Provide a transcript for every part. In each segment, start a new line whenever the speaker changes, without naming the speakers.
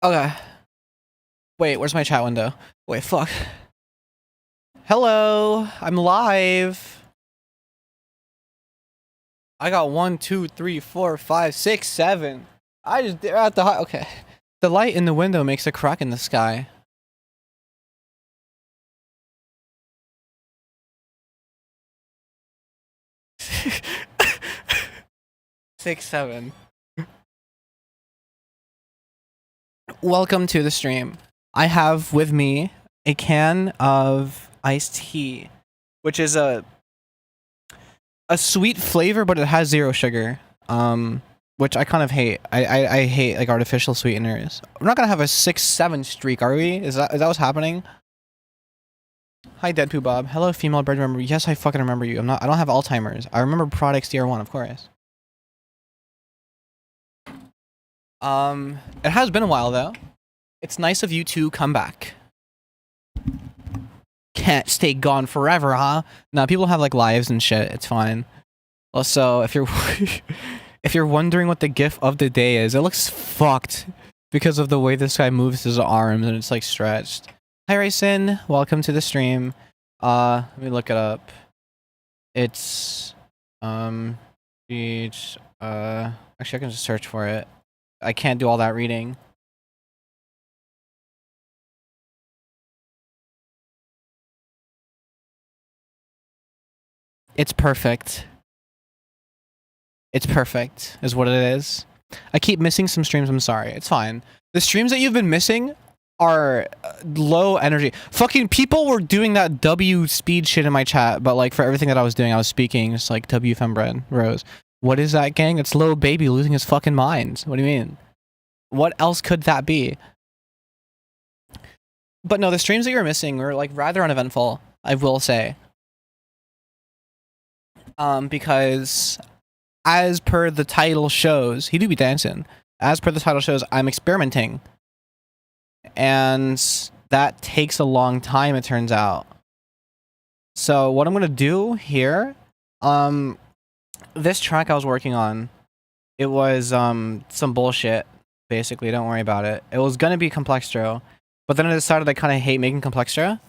Okay. Wait, where's my chat window? Wait, fuck. Hello, I'm live. I got 1, 2, 3, 4, 5, 6, 7. I just at the high. Okay. The light in the window makes a crack in the sky. Six, 7. Welcome to the stream. I have with me a can of iced tea, which is a sweet flavor, but it has 0 sugar. Which I kind of hate. I hate like artificial sweeteners. We're not gonna have a 6-7 streak, are we? Is that what's happening? Hi, Deadpoo Bob. Hello, female bird member. Yes, I fucking remember you. I don't have Alzheimer's. I remember Prod XDR1, of course. It has been a while though. It's nice of you to come back. Can't stay gone forever, huh? No, people have like lives and shit. It's fine. Also, if you're if you're wondering what the gif of the day is, it looks fucked because of the way this guy moves his arms and it's like stretched. Hi, Rayson. Welcome to the stream. Let me look it up. It's beach. Actually, I can just search for it. I can't do all that reading. It's perfect. It's perfect, is what it is. I keep missing some streams. I'm sorry. It's fine. The streams that you've been missing are low energy. Fucking people were doing that W speed shit in my chat, but like for everything that I was doing, I was speaking. It's like W fembread Rose. What is that, gang? It's Lil Baby losing his fucking mind. What do you mean? What else could that be? But no, the streams that you're missing were like rather uneventful, I will say. Because as per the title shows, he do be dancing. As per the title shows, I'm experimenting. And that takes a long time, it turns out. So what I'm gonna do here, this track I was working on, it was some bullshit, basically, don't worry about it. It was gonna be complextro, but then I decided I kinda hate making complextro.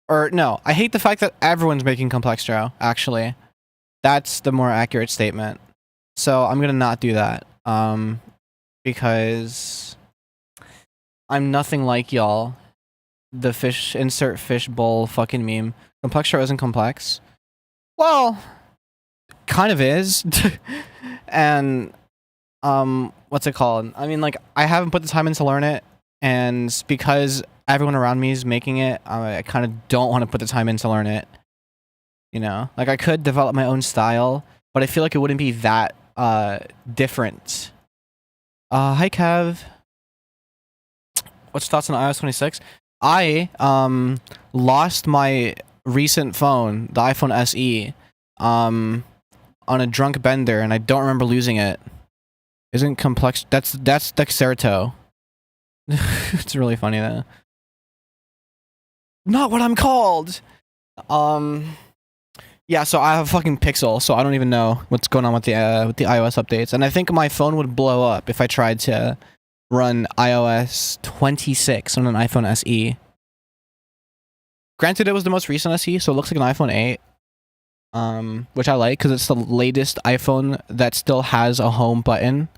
Or no, I hate the fact that everyone's making complextro, actually. That's the more accurate statement. So I'm gonna not do that. Because I'm nothing like y'all. The fish insert fish bowl fucking meme. Complextro isn't complex. Well, kind of is. And what's it called? I mean, like, I haven't put the time in to learn it, and because everyone around me is making it, I kind of don't want to put the time in to learn it. You know, like I could develop my own style, but I feel like it wouldn't be that different. Hi Kev. What's your thoughts on iOS 26? I lost my recent phone, the iPhone SE, on a drunk bender, and I don't remember losing it. Isn't complex? That's Dexerto. It's really funny though. Not what I'm called. Yeah, so I have a fucking Pixel, so I don't even know what's going on with the iOS updates, and I think my phone would blow up if I tried to run iOS 26 on an iPhone SE. Granted, it was the most recent SE, so it looks like an iPhone 8, which I like because it's the latest iPhone that still has a home button.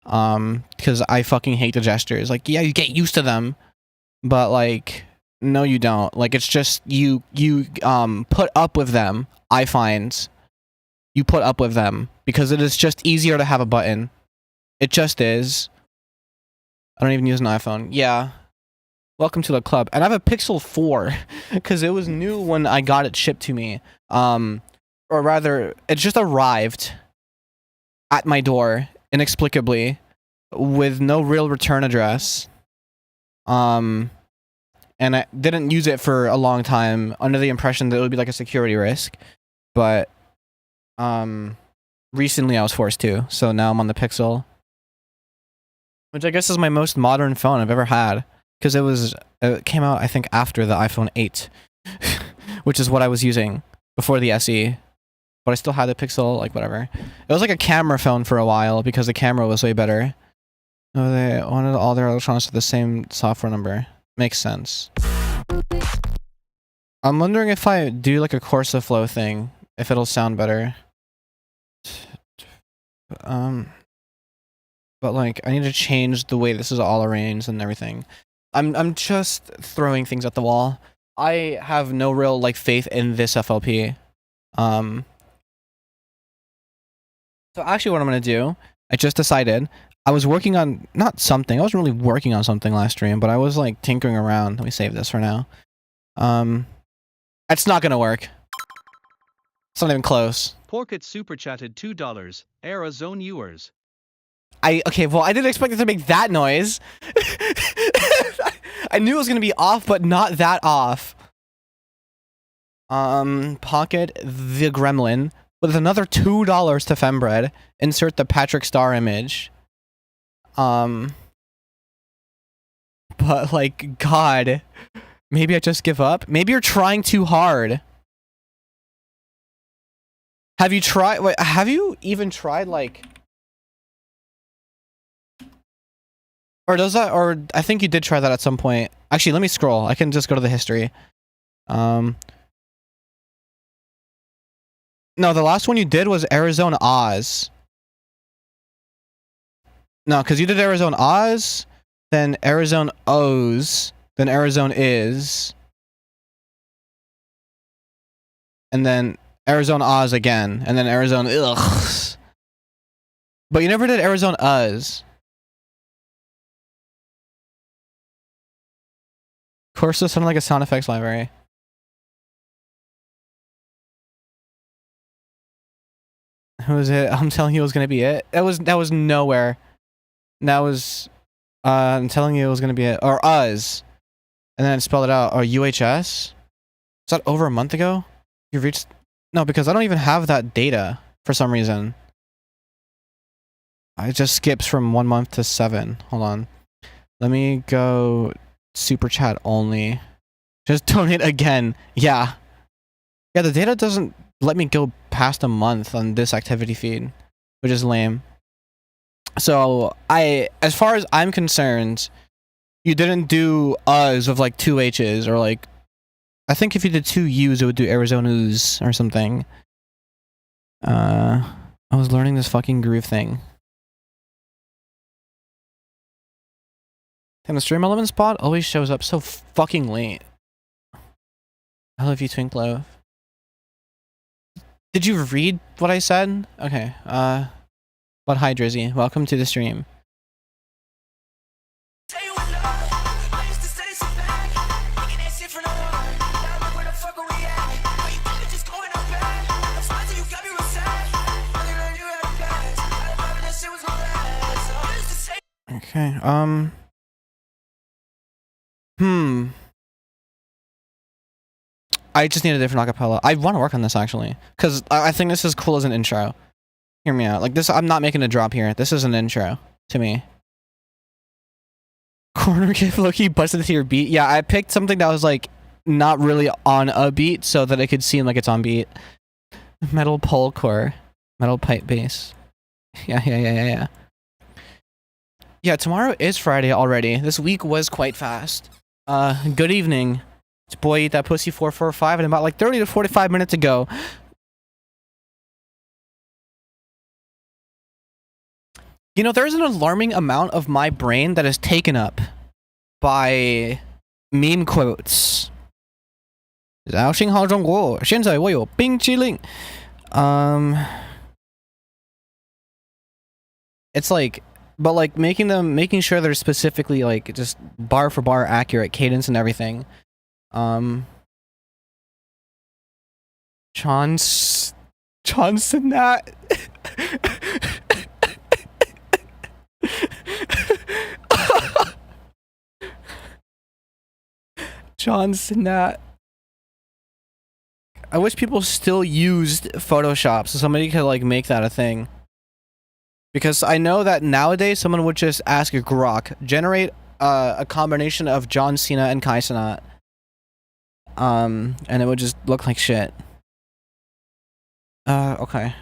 Because I fucking hate the gestures. Like, yeah, you get used to them, but like, no, you don't. Like, it's just you put up with them. I find you put up with them because it is just easier to have a button. It just is. I don't even use an iPhone. Yeah. Welcome to the club. And I have a Pixel 4 because it was new when I got it shipped to me. Or rather, it just arrived at my door inexplicably with no real return address. And I didn't use it for a long time under the impression that it would be like a security risk. But recently I was forced to, so now I'm on the Pixel. Which I guess is my most modern phone I've ever had. Because it came out, I think, after the iPhone 8. Which is what I was using before the SE. But I still had the Pixel, like, whatever. It was like a camera phone for a while because the camera was way better. Oh, they wanted all their electronics with the same software number. Makes sense. I'm wondering if I do like a Corsaflow thing, if it'll sound better. But like I need to change the way this is all arranged and everything. I'm just throwing things at the wall. I have no real like faith in this FLP. So actually what I'm gonna do, I just decided I was working on not something. I wasn't really working on something last stream, but I was like tinkering around. Let me save this for now. It's not gonna work. It's not even close.
Porkit super chatted $2. Arizona viewers.
Okay, well I didn't expect it to make that noise. I knew it was gonna be off, but not that off. Pocket the gremlin with another $2 to fembread. Insert the Patrick Star image. But like, God, maybe I just give up. Maybe you're trying too hard. Have you tried? Wait, have you even tried like? Or does that? Or I think you did try that at some point. Actually, let me scroll. I can just go to the history. No, the last one you did was Arizona Oz. No, because you did Arizona Oz, then Arizona O's, then Arizona Is, and then Arizona Oz again, and then Arizona Ugh. But you never did Arizona Uz. Of course, this sounded like a sound effects library. Who was it? I'm telling you it was gonna be it. That was nowhere. That was I'm telling you it was gonna be it. Or Uz. And then spell it out. Or UHS? Was that over a month ago? You reached no, because I don't even have that data for some reason. It just skips from 1 month to 7. Hold on. Let me go super chat only. Just donate again. Yeah. Yeah, the data doesn't let me go past a month on this activity feed, which is lame. So as far as I'm concerned, you didn't do Uz with like 2 H's or like, I think if you did 2 U's, it would do Arizona's or something. I was learning this fucking groove thing. And the stream element spot always shows up so fucking late. I love you, Twinklo. Did you read what I said? Okay. But hi, Drizzy. Welcome to the stream. Okay. I just need a different acapella. I want to work on this actually, because I think this is cool as an intro. Hear me out. Like this, I'm not making a drop here. This is an intro to me. Corner kick Loki busted to your beat. Yeah, I picked something that was like not really on a beat so that it could seem like it's on beat. Metal pole core, metal pipe bass. Yeah. Yeah, tomorrow is Friday already. This week was quite fast. Good evening. It's boy eat that pussy 445 and about like 30 to 45 minutes ago. You know, there's an alarming amount of my brain that is taken up by meme quotes. It's like, but like making sure they're specifically like just bar for bar accurate cadence and everything. Johnson that. Johnson that. I wish people still used Photoshop so somebody could like make that a thing. Because I know that nowadays someone would just ask a Grok, generate a combination of John Cena and Kai Cenat. And it would just look like shit. Okay.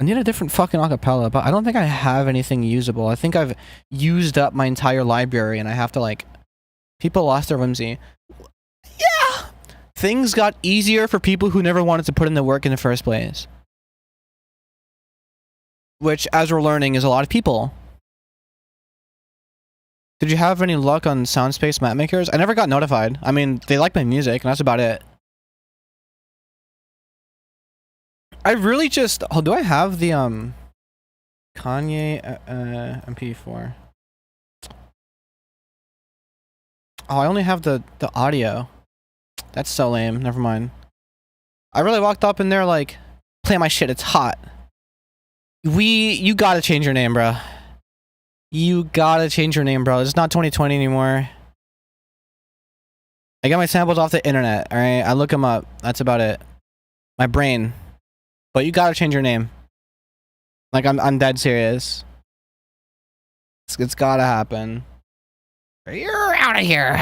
I need a different fucking acapella, but I don't think I have anything usable. I think I've used up my entire library and I have to like... People lost their whimsy. Yeah! Things got easier for people who never wanted to put in the work in the first place. Which, as we're learning, is a lot of people. Did you have any luck on Soundspace map makers? I never got notified. I mean, they like my music and that's about it. I really just... Oh, do I have the, Kanye, MP4? Oh, I only have the audio. That's so lame. Never mind. I really walked up in there like, play my shit, it's hot. You gotta change your name, bro. You gotta change your name, bro. It's not 2020 anymore. I got my samples off the internet, alright? I look them up. That's about it. My brain. But you gotta change your name. Like, I'm dead serious. It's gotta happen. You're out of here.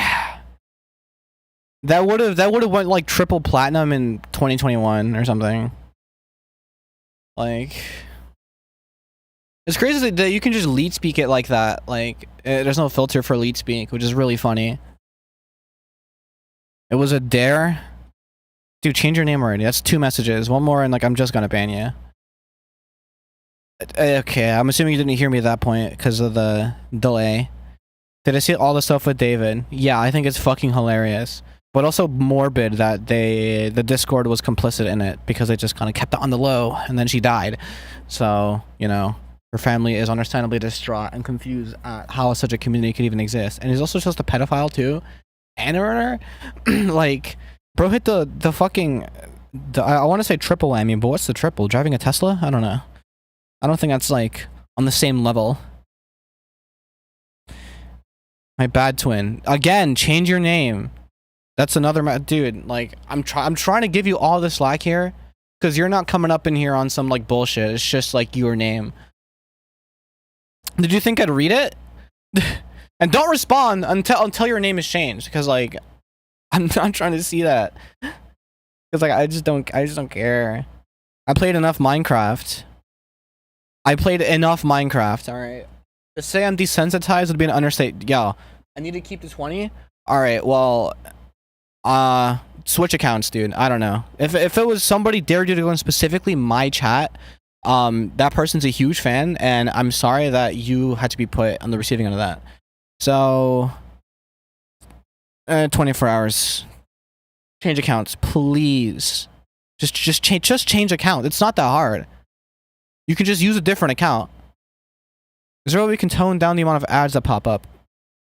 That would have went like triple platinum in 2021 or something. Like, it's crazy that you can just lead speak it like that. Like, there's no filter for lead speak, which is really funny. It was a dare. Dude, change your name already. That's 2 messages. One more and like I'm just gonna ban you. Okay, I'm assuming you didn't hear me at that point because of the delay. Did I see all the stuff with David? Yeah, I think it's fucking hilarious. But also morbid that the Discord was complicit in it because they just kind of kept it on the low and then she died. So, you know, her family is understandably distraught and confused at how such a community could even exist. And he's also just a pedophile too. And a runner. Like, bro hit the fucking... I want to say triple whammy, but what's the triple? Driving a Tesla? I don't know. I don't think that's like on the same level. My bad twin. Again, change your name. That's another dude. Like, I'm trying to give you all the slack here, because you're not coming up in here on some like bullshit. It's just like your name. Did you think I'd read it? And don't respond until your name is changed, because like, I'm not trying to see that. Because like I just don't care. I played enough Minecraft. All right. To say I'm desensitized would be an understatement. Yo, I need to keep to 20. All right. Well. Switch accounts, dude. I don't know. If it was somebody dared you to go in specifically my chat, that person's a huge fan, and I'm sorry that you had to be put on the receiving end of that. So, 24 hours. Change accounts, please. Just change account. It's not that hard. You can just use a different account. Is there a way we can tone down the amount of ads that pop up?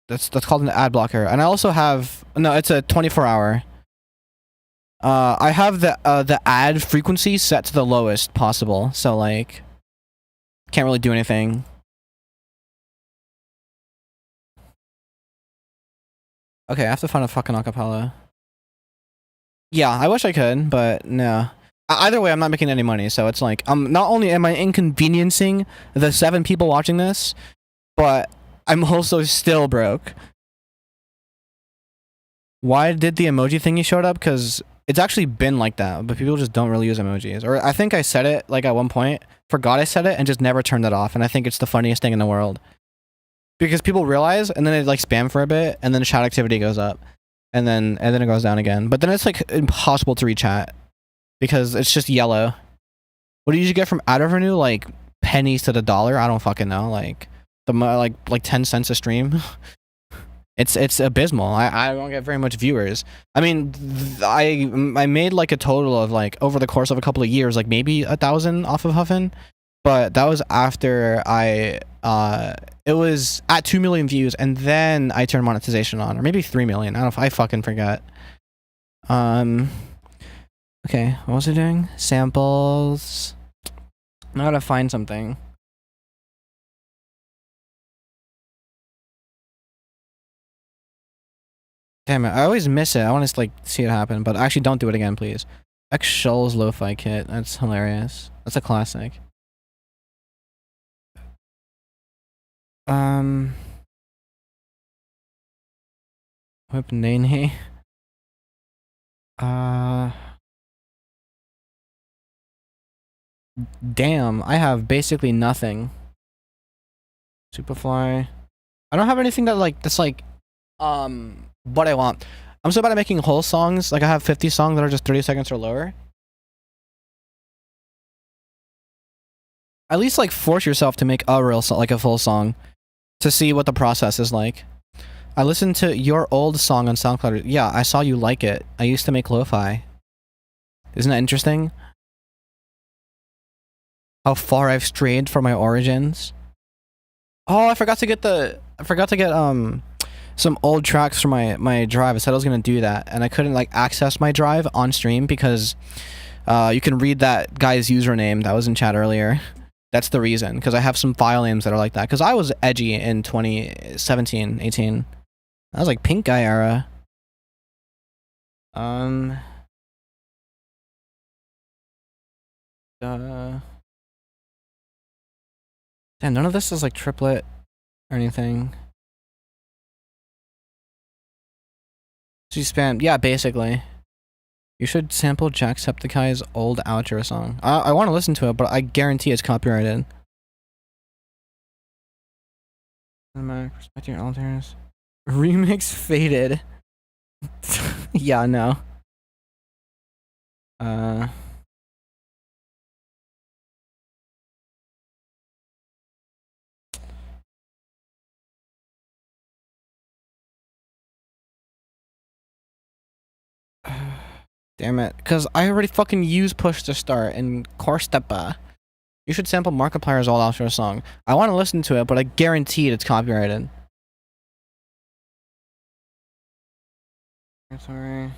That's called an ad blocker. And I also have... No, it's a 24-hour. I have the ad frequency set to the lowest possible. So, like... Can't really do anything. Okay, I have to find a fucking acapella. Yeah, I wish I could, but no. Either way, I'm not making any money, so it's like... not only am I inconveniencing the 7 people watching this, but... I'm also still broke. Why did the emoji thingy showed up? Because it's actually been like that, but people just don't really use emojis. Or I think I said it like at one point, forgot I said it, and just never turned it off. And I think it's the funniest thing in the world. Because people realize, and then they like spam for a bit, and then chat activity goes up. And then it goes down again. But then it's like impossible to rechat. Because it's just yellow. What do you usually get from ad revenue? Like pennies to the dollar? I don't fucking know. Like... like 10 cents a stream. It's abysmal. I don't get very much viewers. I mean, I made like a total of like over the course of a couple of years, like maybe 1,000 off of Huffin, but that was after it was at 2 million views, and then I turned monetization on, or maybe 3 million. I don't know if I fucking forget. Okay, what was I doing? Samples. I gotta find something. Damn it, I always miss it. I want to like see it happen, but actually don't do it again, please. X Shull's lo-fi kit. That's hilarious. That's a classic. Whip Nene. Damn, I have basically nothing. Superfly. I don't have anything that like that's like what I want. I'm so bad at making whole songs. Like I have 50 songs that are just 30 seconds or lower. At least like force yourself to make a real song, like a full song, to see what the process is like. I listened to your old song on SoundCloud. Yeah, I saw you like it. I used to make lo-fi. Isn't that interesting? How far I've strayed from my origins. Oh, I forgot to get some old tracks from my drive. I said I was gonna do that, and I couldn't like access my drive on stream because you can read that guy's username that was in chat earlier. That's the reason, because I have some file names that are like that. Because I was edgy in 2017, 18. I was like pink guy era. Damn, none of this is like triplet or anything. So you spam, yeah, basically. You should sample Jacksepticeye's old outro song. I want to listen to it, but I guarantee it's copyrighted. Respect your alters. Remix faded. Yeah, no. Damn it. Because I already fucking used push to start in core steppa. You should sample Markiplier's old outro song. I want to listen to it, but I guarantee it's copyrighted. Sorry.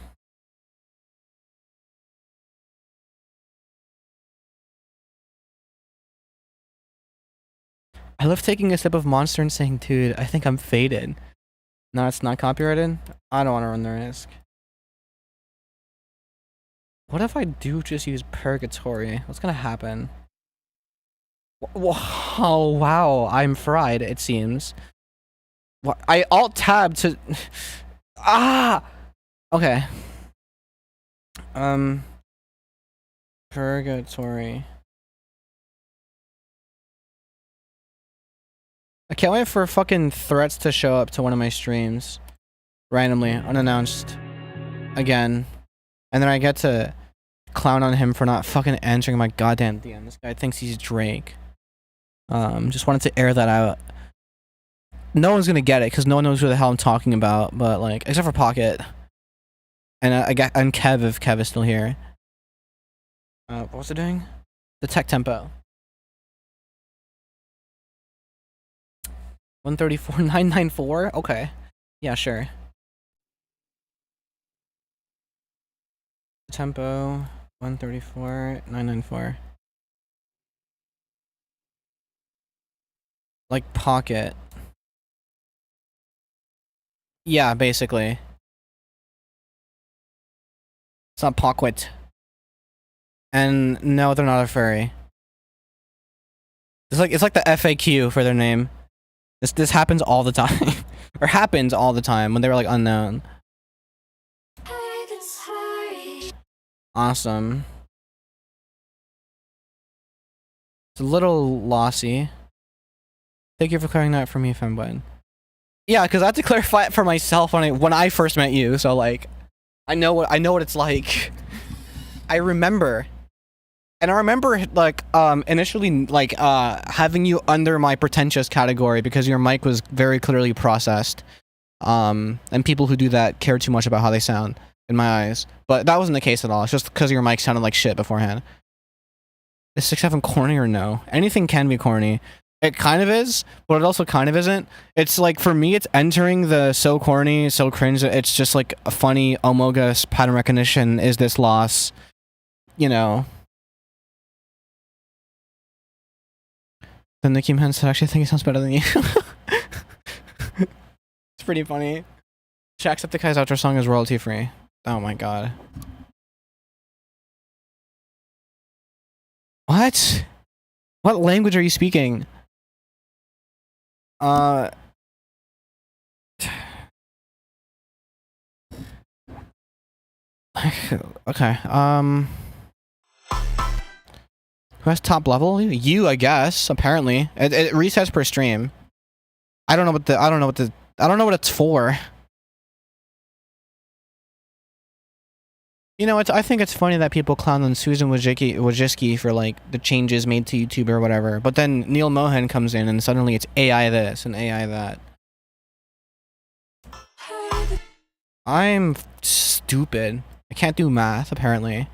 I love taking a sip of Monster and saying, dude, I think I'm faded. No, it's not copyrighted? I don't want to run the risk. What if I do just use Purgatory? What's gonna happen? Oh, wow, I'm fried, it seems. What? I alt-tab to... Ah! Okay. Purgatory. I can't wait for fucking threats to show up to one of my streams. Randomly, unannounced. Again. And then I get to clown on him for not fucking answering my goddamn DM. This guy thinks he's Drake. Just wanted to air that out. No one's gonna get it, because no one knows who the hell I'm talking about, but like, except for Pocket. And and Kev, if Kev is still here. What was it doing? The tech tempo. 134,994? Okay. Yeah, sure. Tempo 134,994. Like Pocket. Yeah, basically. It's not Pocket. And no, they're not a furry. It's like the FAQ for their name. This happens all the time. Or happens all the time when they were like unknown. Awesome. It's a little lossy. Thank you for clearing that for me, fembread. Yeah, because I had to clarify it for myself when I first met you. So like, I know what it's like. I remember, and I remember like initially like having you under my pretentious category because your mic was very clearly processed. And people who do that care too much about how they sound in my eyes. But that wasn't the case at all. It's just because your mic sounded like shit beforehand. Is 6-7 corny or no? Anything can be corny. It kind of is, but it also kind of isn't. It's like, for me, it's entering the so corny, so cringe. It's just like a funny, omogus pattern recognition. Is this loss? You know. The Nicki Man said, actually, I think he sounds better than you. It's pretty funny. Jacksepticeye's outro song is royalty free. Oh my god. What? What language are you speaking? Okay. Who has top level? You, I guess. Apparently, it resets per stream. I don't know what it's for. You know, I think it's funny that people clown on Susan Wojcicki for like the changes made to YouTube or whatever. But then Neil Mohan comes in and suddenly it's AI this and AI that. I'm stupid. I can't do math, apparently.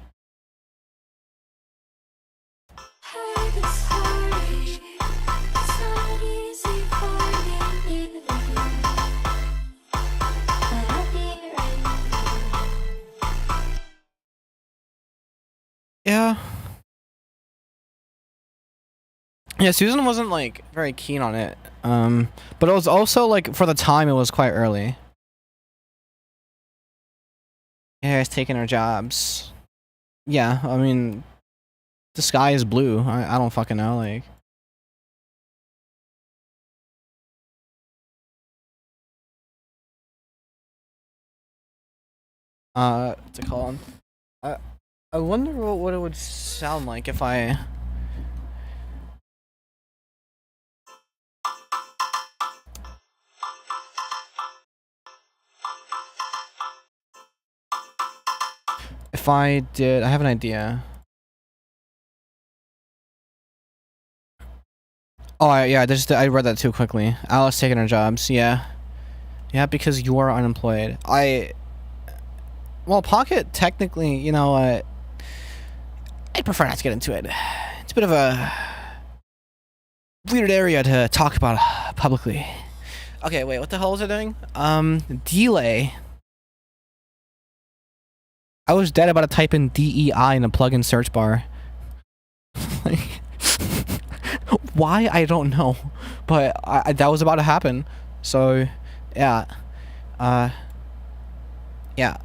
Yeah. Yeah, Susan wasn't like very keen on it. But it was also like for the time it was quite early. Yeah, it's taking our jobs. Yeah, I mean, the sky is blue. I don't fucking know, like. What's it called? I wonder what it would sound like if I. If I did, I have an idea. Oh, yeah, I read that too quickly. Alice taking her jobs, yeah. Yeah, because you're unemployed. Well, Pocket, technically, you know, I'd prefer not to get into it. It's a bit of a weird area to talk about publicly. Okay, wait, what the hell was I doing? Delay. I was dead about to type in DEI in a plugin search bar. Like, why? I don't know. But that was about to happen. So, yeah. Yeah.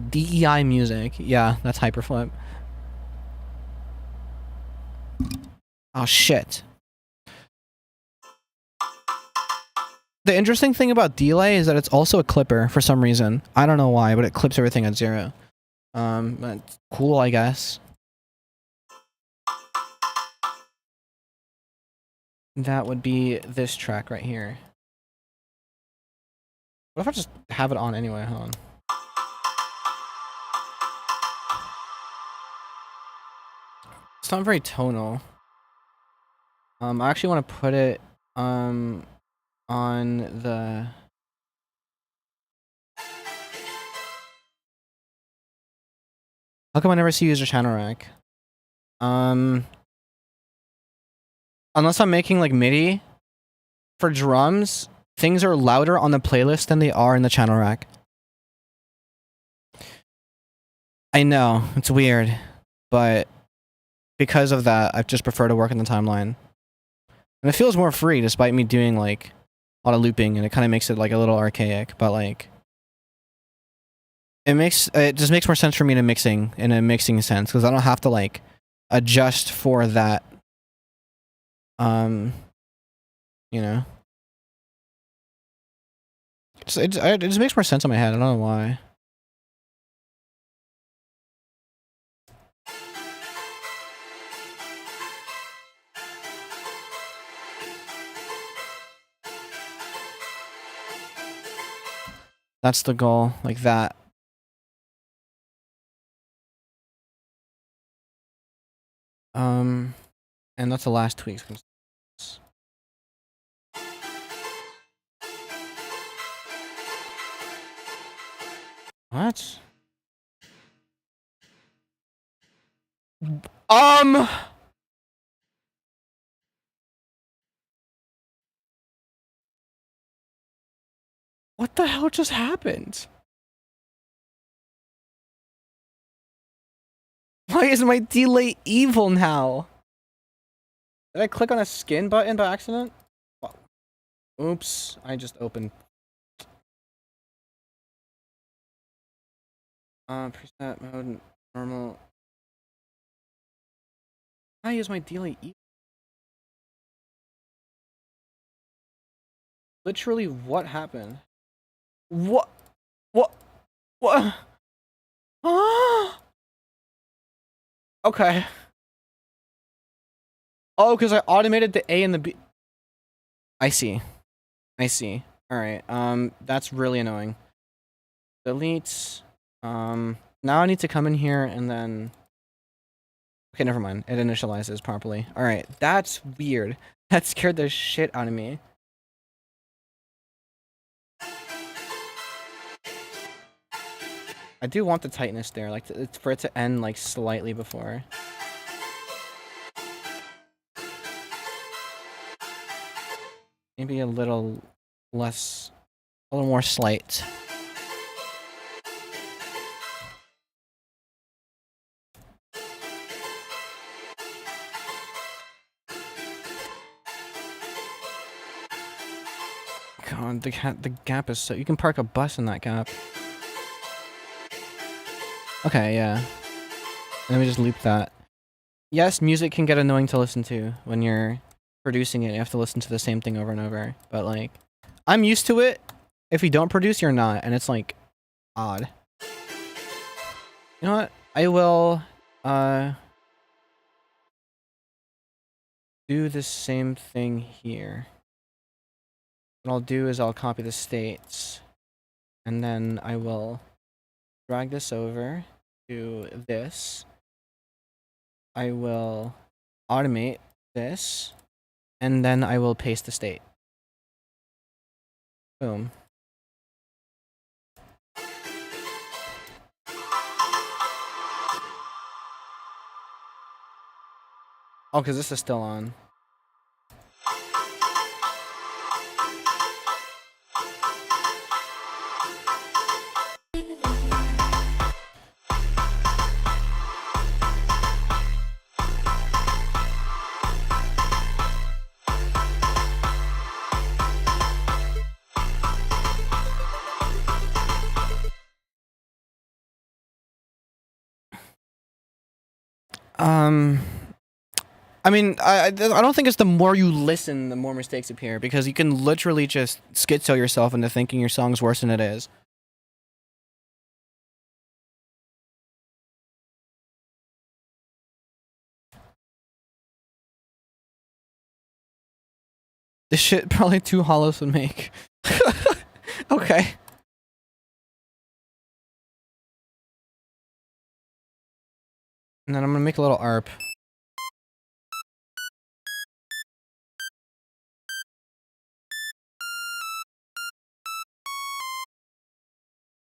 DEI music. Yeah, that's Hyperflip. Oh, shit. The interesting thing about delay is that it's also a clipper for some reason. I don't know why, but it clips everything at 0. That's cool, I guess. That would be this track right here. What if I just have it on anyway? Hold on. It's not very tonal. I actually want to put it on the. How come I never see user channel rack? Unless I'm making like MIDI for drums, things are louder on the playlist than they are in the channel rack. I know, it's weird, but because of that, I just prefer to work in the timeline. And it feels more free despite me doing like a lot of looping, and it kind of makes it like a little archaic, but like it just makes more sense for me to mixing in a mixing sense because I don't have to like adjust for that. You know, it just makes more sense in my head. I don't know why. That's the goal, like that. And that's the last tweak. What? What the hell just happened? Why is my delay evil now? Did I click on a skin button by accident? Oops, I just opened. Preset mode, normal. Why is my delay evil? Literally, what happened? What? What? What? Ah! Okay. Oh, because I automated the A and the B. I see. I see. All right. That's really annoying. Delete. Now I need to come in here and then. Okay, never mind. It initializes properly. All right. That's weird. That scared the shit out of me. I do want the tightness there, like for it to end like slightly before. Maybe a little less, a little more slight. God, the gap is so... You can park a bus in that gap. Okay, yeah. Let me just loop that. Yes, music can get annoying to listen to when you're producing it. You have to listen to the same thing over and over. But, like, I'm used to it. If you don't produce, you're not. And it's, like, odd. You know what? I will, do the same thing here. What I'll do is I'll copy the states. And then I will drag this over to this. I will automate this. And then I will paste the state. Boom. Oh, because this is still on. I mean, I don't think it's the more you listen, the more mistakes appear, because you can literally just schizo yourself into thinking your song's worse than it is. This shit probably 2 hollows would make. Okay. And then I'm gonna make a little ARP.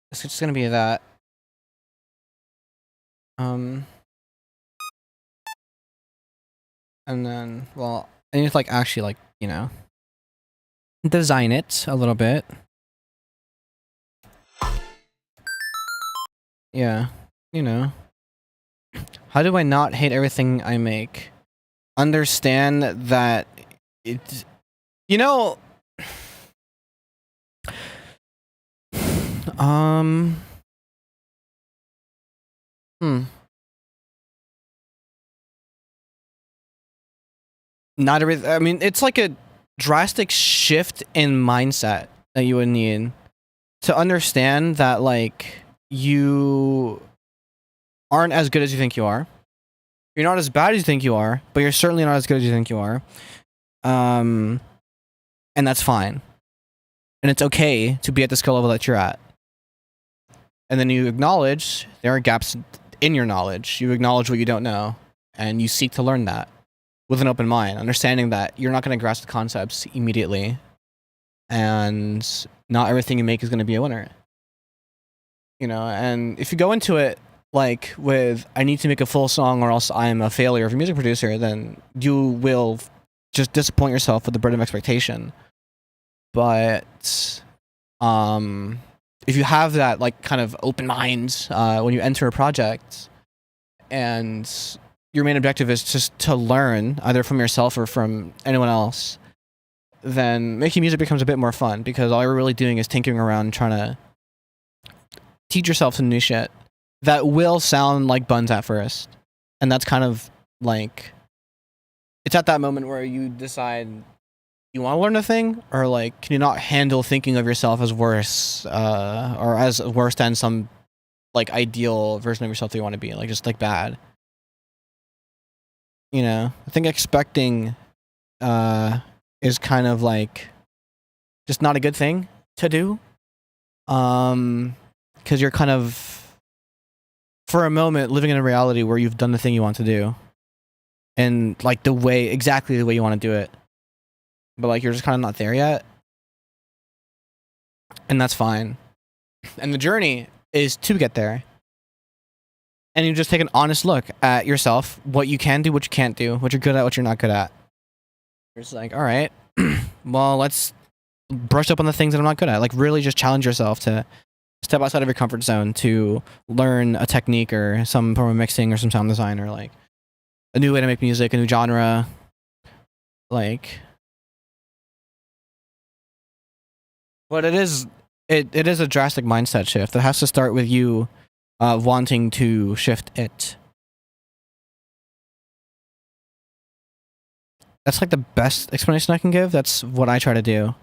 It's just gonna be that. And then, well, I need to, like, actually, like, you know, design it a little bit. Yeah, you know. How do I not hate everything I make? Understand that it's... You know... Not everything... I mean, it's like a drastic shift in mindset that you would need to understand that, like, you aren't as good as you think you are. You're not as bad as you think you are, but you're certainly not as good as you think you are. And that's fine. And it's okay to be at the skill level that you're at. And then you acknowledge there are gaps in your knowledge. You acknowledge what you don't know, and you seek to learn that with an open mind, understanding that you're not going to grasp the concepts immediately, and not everything you make is going to be a winner. You know, and if you go into it like with, I need to make a full song or else I'm a failure of a music producer, then you will just disappoint yourself with the burden of expectation. But if you have that, like, kind of open mind when you enter a project, and your main objective is just to learn either from yourself or from anyone else, then making music becomes a bit more fun, because all you're really doing is tinkering around trying to teach yourself some new shit that will sound like buns at first. And that's kind of like, it's at that moment where you decide you want to learn a thing, or like, can you not handle thinking of yourself as worse, or as worse than some like ideal version of yourself that you want to be, like just like bad. you know, I think expecting is kind of like just not a good thing to do. Because you're kind of, for a moment, living in a reality where you've done the thing you want to do, and like exactly the way you want to do it, but like you're just kind of not there yet, and that's fine. And the journey is to get there, and you just take an honest look at yourself, what you can do, what you can't do, what you're good at, what you're not good at. You're just like, all right, well, let's brush up on the things that I'm not good at. Like, really just challenge yourself to step outside of your comfort zone to learn a technique or some form of mixing or some sound design or like a new way to make music, a new genre. Like, but it is a drastic mindset shift that has to start with you wanting to shift it. That's like the best explanation I can give. That's what I try to do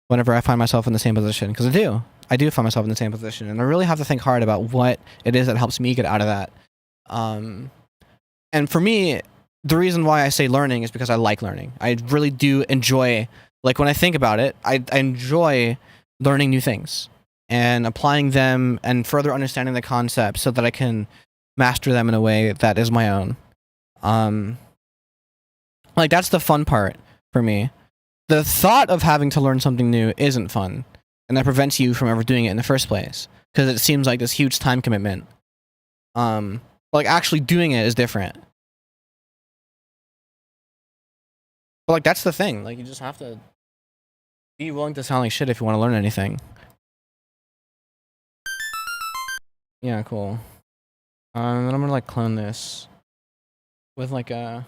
whenever I find myself in the same position, because I do find myself in the same position, and I really have to think hard about what it is that helps me get out of that. And for me, the reason why I say learning is because I like learning. I really do enjoy, like when I think about it, I enjoy learning new things and applying them and further understanding the concepts so that I can master them in a way that is my own. Like that's the fun part for me. The thought of having to learn something new isn't fun, and that prevents you from ever doing it in the first place because it seems like this huge time commitment. Like actually doing it is different. But like that's the thing. Like you just have to be willing to sound like shit if you want to learn anything. Yeah, cool. Then I'm gonna like clone this with like a.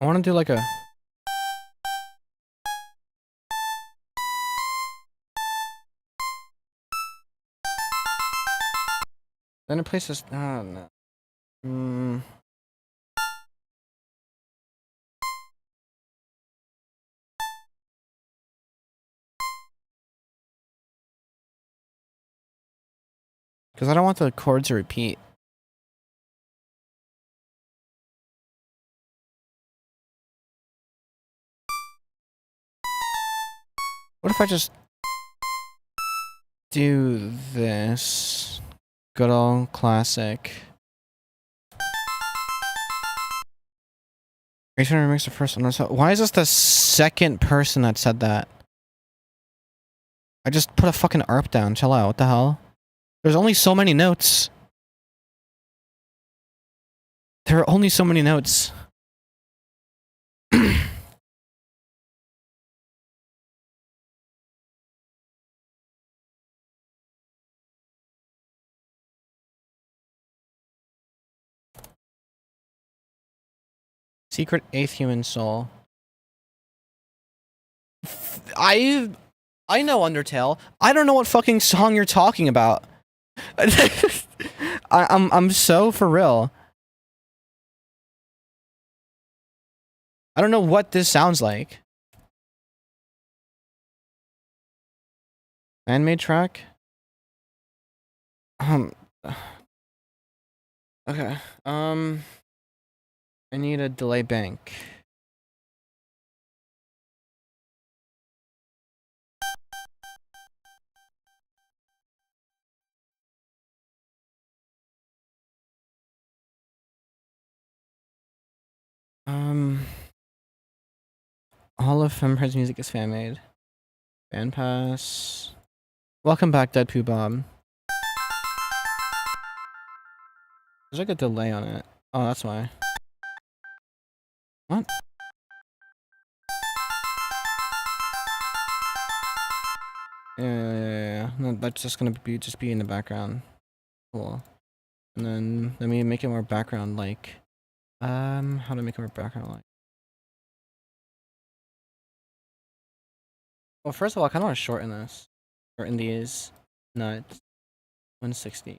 I want to do like a. Then it places. Oh no. Because I don't want the chord to repeat. What if I just do this? Good old classic. Are you trying to remix the first one? Why is this the second person that said that? I just put a fucking ARP down. Chill out. What the hell? There's only so many notes. There are only so many notes. Secret eighth human soul. I know Undertale. I don't know what fucking song you're talking about. I'm so for real. I don't know what this sounds like. Man-made track? Okay. I need a delay bank. All of Fembread's music is fan-made. Fan pass. Welcome back, Deadpoo Bob. There's like a delay on it. Oh, that's why. What? Yeah. No, that's just gonna be in the background. Cool. And then let me make it more background like. How to make it more background like? Well, first of all, I kind of want to shorten this. Shorten these nuts. 160.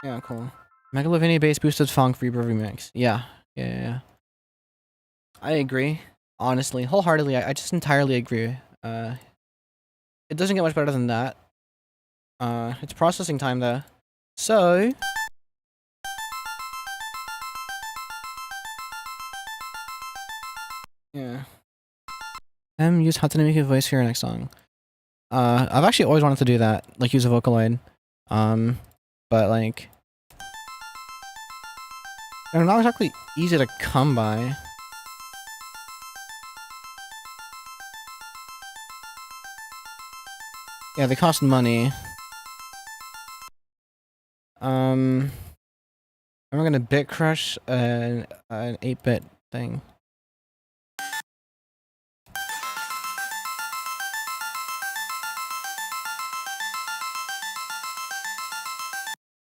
Yeah, cool. Megalovania bass boosted funk reverb remix. Yeah. I agree. Honestly, wholeheartedly, I just entirely agree. It doesn't get much better than that. It's processing time though. So yeah. Use how to make a voice for your next song. I've actually always wanted to do that, like use a Vocaloid. But like they're not exactly easy to come by. Yeah, they cost money. I'm gonna bit crush an 8-bit thing.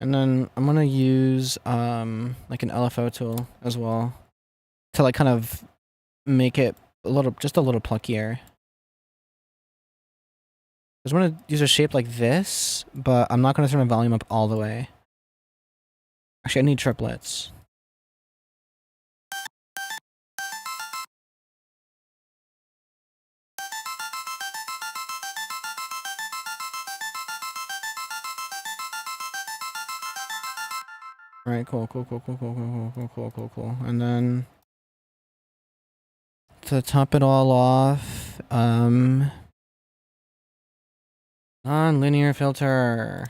And then I'm gonna use like an LFO tool as well to like kind of make it just a little pluckier. I just want to use a shape like this, but I'm not gonna turn my volume up all the way. Actually, I need triplets. All right, cool. And then to top it all off, non-linear filter.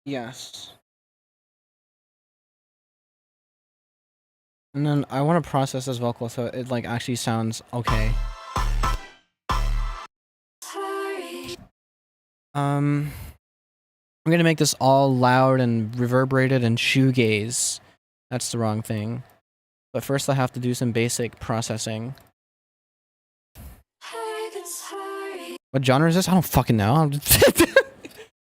Yes. And then I want to process this vocal so it like actually sounds okay. I'm gonna make this all loud and reverberated and shoegaze. That's the wrong thing. But first I have to do some basic processing. What genre is this? I don't fucking know.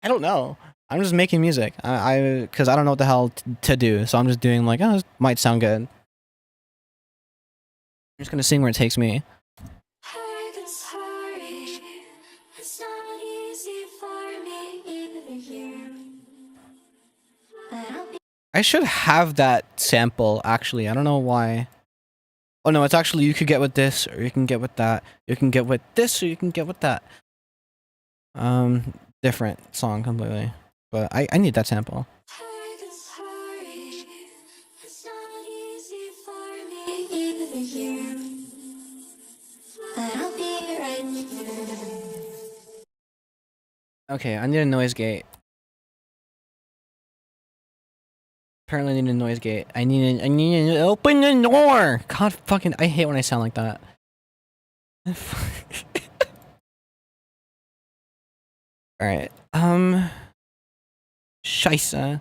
I don't know. I'm just making music. Cause I don't know what the hell to do. So I'm just doing like, oh, this might sound good. I'm just gonna sing where it takes me. I should have that sample actually. I don't know why. Oh no, it's actually you could get with this or you can get with that. You can get with this or you can get with that. Different song completely. But I need that sample. Okay, I need a noise gate. Apparently I need a noise gate. I need to open the door! God fucking, I hate when I sound like that. Alright, Scheisse.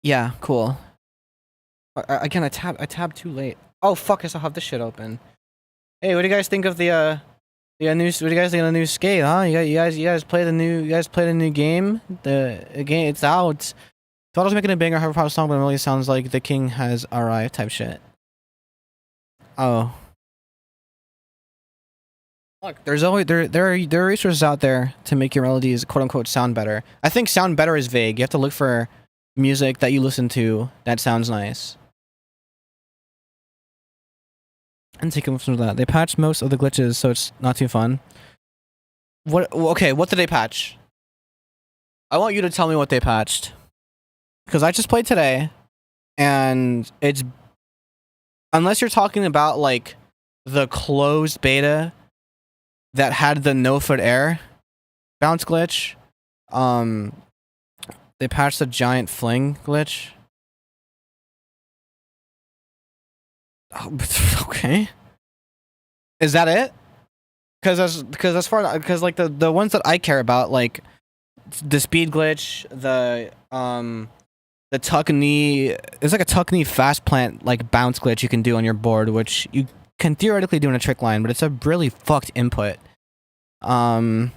Yeah, cool. Again, I tabbed too late. Oh fuck, I still have this shit open. Hey, what do you guys think of the new? What do you guys think of the new skate? Huh? You guys play the new? You guys play the new game? The game, it's out. Thought I was making a banger hyper pop song, but it really sounds like the king has arrived type shit. Oh. Look, there's always there are resources out there to make your melodies quote unquote sound better. I think sound better is vague. You have to look for music that you listen to that sounds nice. And take them from that. They patched most of the glitches, so it's not too fun. What? Okay, what did they patch? I want you to tell me what they patched. Because I just played today, and it's... Unless you're talking about, like, the closed beta that had the no-foot air bounce glitch, they patched the giant fling glitch. Oh, okay. Is that it? Because like the ones that I care about, like the speed glitch, the tuck knee, it's like a tuck knee fast plant like bounce glitch you can do on your board, which you can theoretically do in a trick line, but it's a really fucked input. The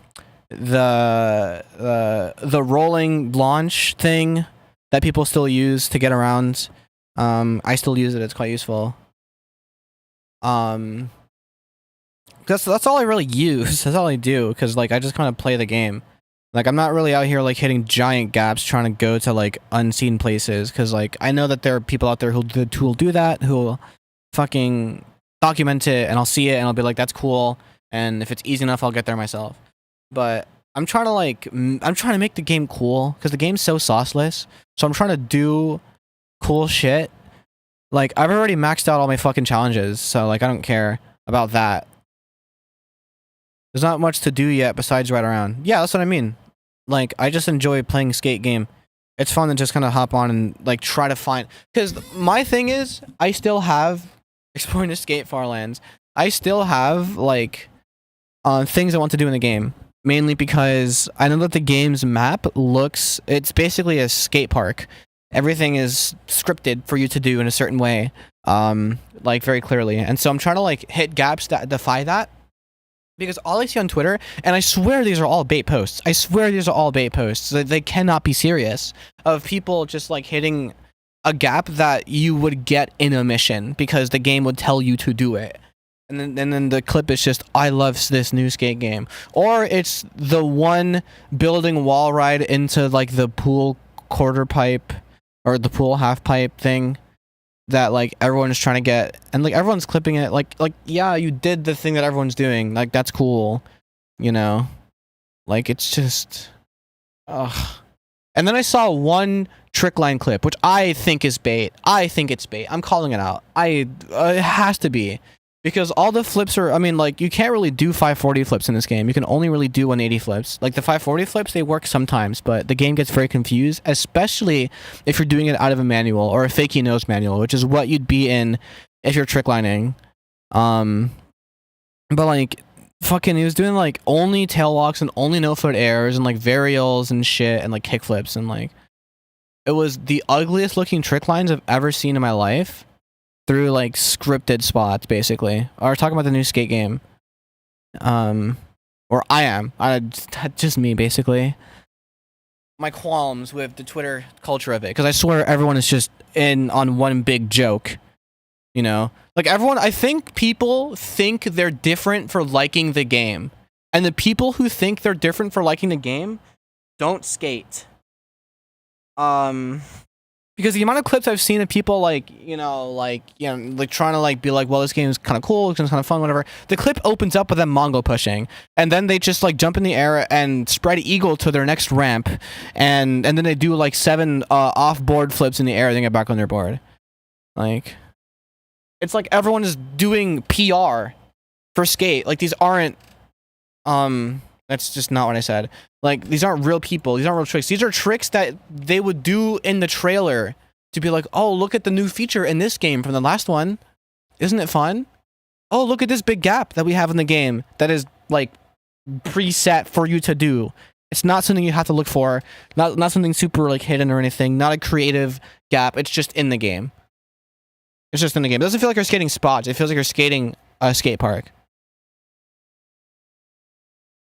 rolling launch thing that people still use to get around. I still use it. It's quite useful. That's all I really use. That's all I do, because like I just kind of play the game. Like I'm not really out here like hitting giant gaps trying to go to like unseen places, because like I know that there are people out there who'll do that, who'll fucking document it, and I'll see it and I'll be like, that's cool, and if it's easy enough I'll get there myself. But I'm trying to make the game cool, because the game's so sauceless, so I'm trying to do cool shit. Like I've already maxed out all my fucking challenges, so like I don't care about that. There's not much to do yet besides ride around. Yeah, that's what I mean. Like, I just enjoy playing skate game. It's fun to just kind of hop on and, like, try to find... Because my thing is, I still have... Exploring the skate farlands. I still have, like, things I want to do in the game. Mainly because I know that the game's map looks... It's basically a skate park. Everything is scripted for you to do in a certain way. Like, very clearly. And so I'm trying to, like, hit gaps that defy that. Because all I see on Twitter, and I swear these are all bait posts. I swear these are all bait posts. They cannot be serious. Of people just like hitting a gap that you would get in a mission because the game would tell you to do it. And then the clip is just, I love this new skate game. Or it's the one building wall ride into like the pool quarter pipe or the pool half pipe thing that like everyone's trying to get, and like everyone's clipping it, like yeah, you did the thing that everyone's doing, like that's cool, you know, like it's just ugh. And then I saw one trick line clip which I think is bait. I think it's bait. I'm calling it out. It has to be, because all the flips are, I mean, like you can't really do 540 flips in this game. You can only really do 180 flips. Like the 540 flips, they work sometimes, but the game gets very confused, especially if you're doing it out of a manual or a fakey nose manual, which is what you'd be in if you're trick lining. But like fucking he was doing like only tail walks and only no foot airs and like varials and shit and like kick flips, and like it was the ugliest looking trick lines I've ever seen in my life. Through like scripted spots, basically. Or talking about the new skate game. Or just me, basically. My qualms with the Twitter culture of it, because I swear everyone is just in on one big joke. You know? Like everyone, I think people think they're different for liking the game. And the people who think they're different for liking the game don't skate. Because the amount of clips I've seen of people like trying to like be like, well, this game is kind of cool, it's kind of fun, whatever. The clip opens up with them Mongo pushing, and then they just like jump in the air and spread eagle to their next ramp, and then they do like 7 off-board flips in the air, and then get back on their board. Like, it's like everyone is doing PR for skate. Like these aren't that's just not what I said. Like, these aren't real people. These aren't real tricks. These are tricks that they would do in the trailer to be like, oh, look at the new feature in this game from the last one. Isn't it fun? Oh, look at this big gap that we have in the game that is, like, preset for you to do. It's not something you have to look for. Not something super, like, hidden or anything. Not a creative gap. It's just in the game. It's just in the game. It doesn't feel like you're skating spots. It feels like you're skating a skate park.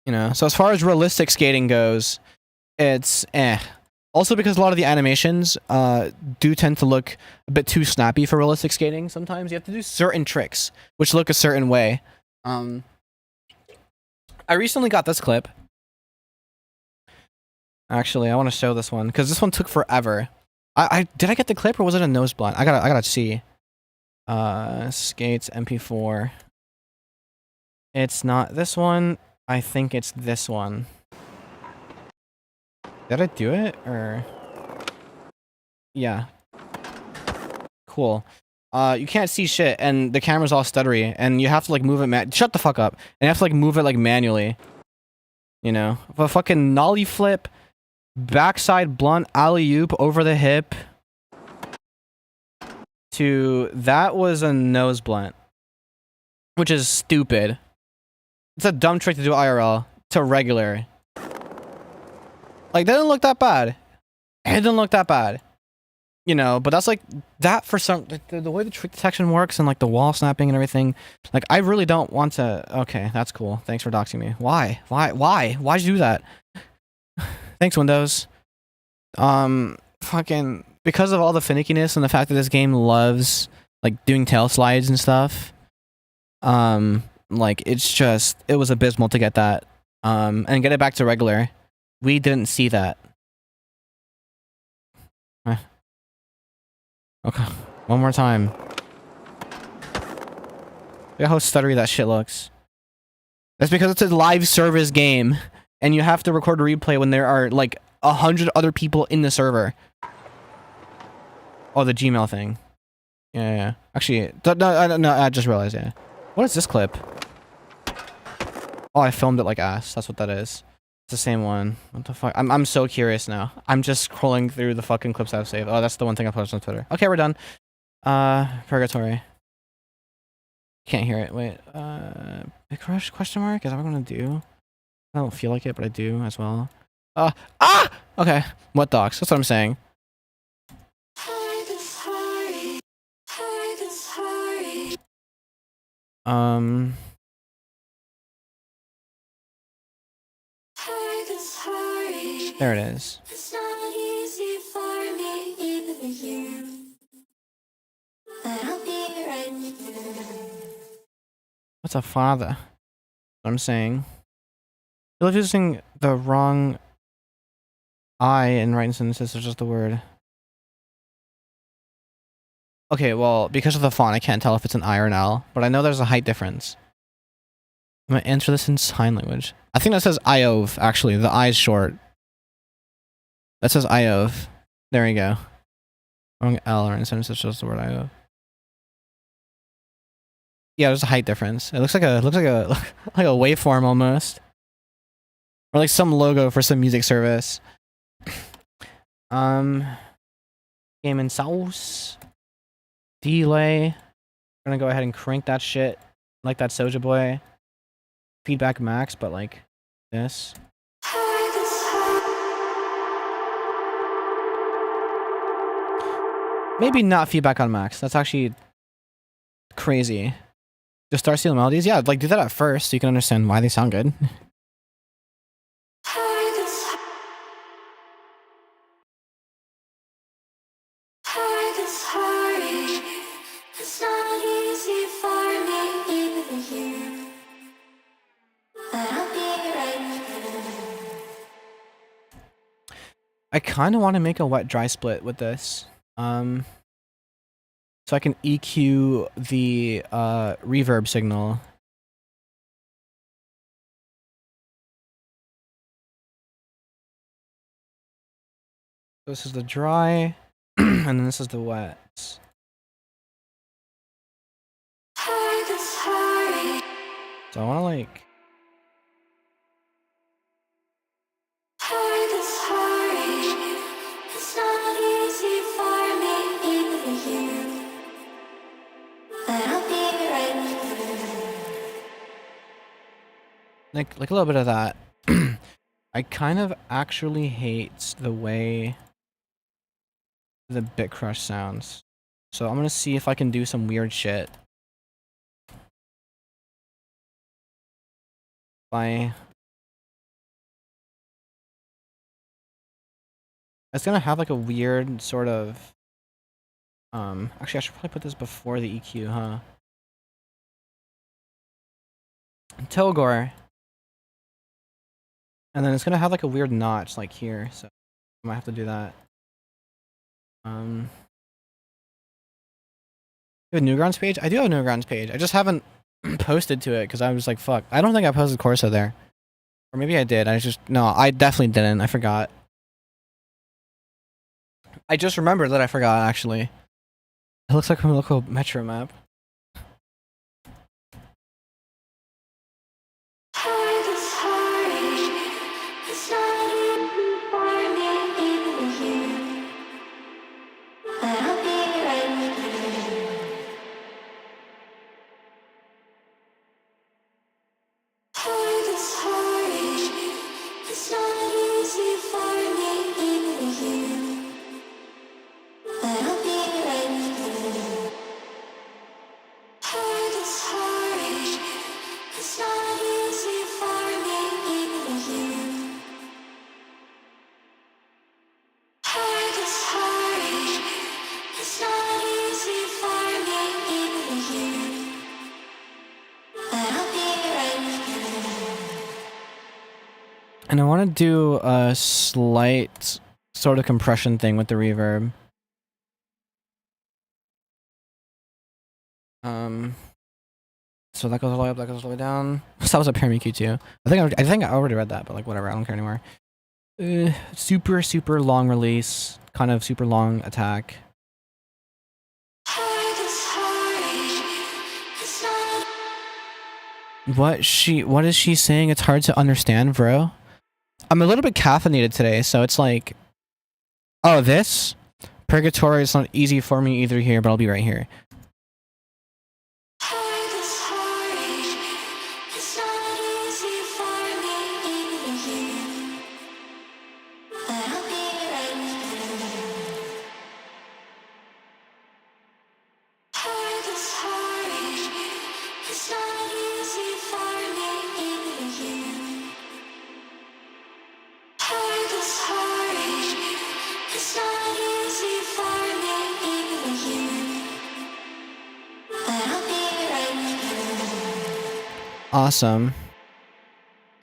You know, so as far as realistic skating goes, it's eh. Also because a lot of the animations do tend to look a bit too snappy for realistic skating. Sometimes you have to do certain tricks which look a certain way. I recently got this clip. Actually, I want to show this one because this one took forever. Did I get the clip or was it a nose blunt? I gotta see. Skates MP4. It's not this one. I think it's this one. Did I do it or? Yeah. Cool. You can't see shit, and the camera's all stuttery, and you have to like move it. Shut the fuck up! And you have to like move it like manually. You know, a fucking nollie flip, backside blunt alley oop over the hip. To that was a nose blunt. which is stupid. It's a dumb trick to do IRL to regular. Like, that didn't look that bad. It didn't look that bad. You know, but that's like, that for some, the way the trick detection works and like the wall snapping and everything, like, I really don't want to, okay, that's cool. Thanks for doxing me. Why? Why'd you do that? Thanks, Windows. Fucking, because of all the finickiness and the fact that this game loves, like, doing tail slides and stuff, like, it's just, it was abysmal to get that, and get it back to regular. We didn't see that. Okay, one more time. Look at how stuttery that shit looks. That's because it's a live service game, and you have to record a replay when there are, like, 100 other people in the server. Oh, the Gmail thing. Yeah. Actually, no, I just realized, yeah. What is this clip? Oh, I filmed it like ass. That's what that is. It's the same one. What the fuck? I'm so curious now. I'm just scrolling through the fucking clips I've saved. Oh, that's the one thing I posted on Twitter. Okay, we're done. Purgatory. Can't hear it. Wait. Big Crush? Question mark? Is that what I'm gonna do? I don't feel like it, but I do as well. Okay. What docs? That's what I'm saying. There it is. It's not easy for me, even you. But I'll be right here. What's a father? What I'm saying. You're using the wrong I in writing sentences, is just the word. Okay, well, because of the font, I can't tell if it's an I or an L, but I know there's a height difference. I'm gonna answer this in sign language. I think that says Iove, actually. The I is short. That says Iove. There you go. Wrong L or in sentence, it's just the word Iove. Yeah, there's a height difference. It looks like a like a waveform almost. Or like some logo for some music service. Game and sauce. Delay. I'm gonna go ahead and crank that shit like that Soulja Boy. Feedback max, but like this. Maybe not feedback on max. That's actually crazy. Just start stealing melodies? Yeah, like do that at first so you can understand why they sound good. I kind of want to make a wet dry split with this. So I can EQ the reverb signal. This is the dry, and then this is the wet. So I want to like... like a little bit of that. I kind of actually hate the way the bit crush sounds. So I'm gonna see if I can do some weird shit. It's gonna have like a weird sort of... actually I should probably put this before the EQ, huh? Togor. And then it's gonna have like a weird notch like here, so I might have to do that. You have a Newgrounds page? I do have a Newgrounds page. I just haven't posted to it because I was like, fuck. I don't think I posted Corsa there. Or maybe I did. No, I definitely didn't. I forgot. I just remembered that I forgot, actually. It looks like a local metro map. want to do a slight sort of compression thing with the reverb. So that goes all the way up, that goes all the way down. So that was a Pyramid Q2. I think I already read that, but like whatever, I don't care anymore. Super long release, kind of super long attack. What is she saying? It's hard to understand, bro. I'm a little bit caffeinated today, so it's like, oh, this Purgatory is not easy for me either here, but I'll be right here. Awesome.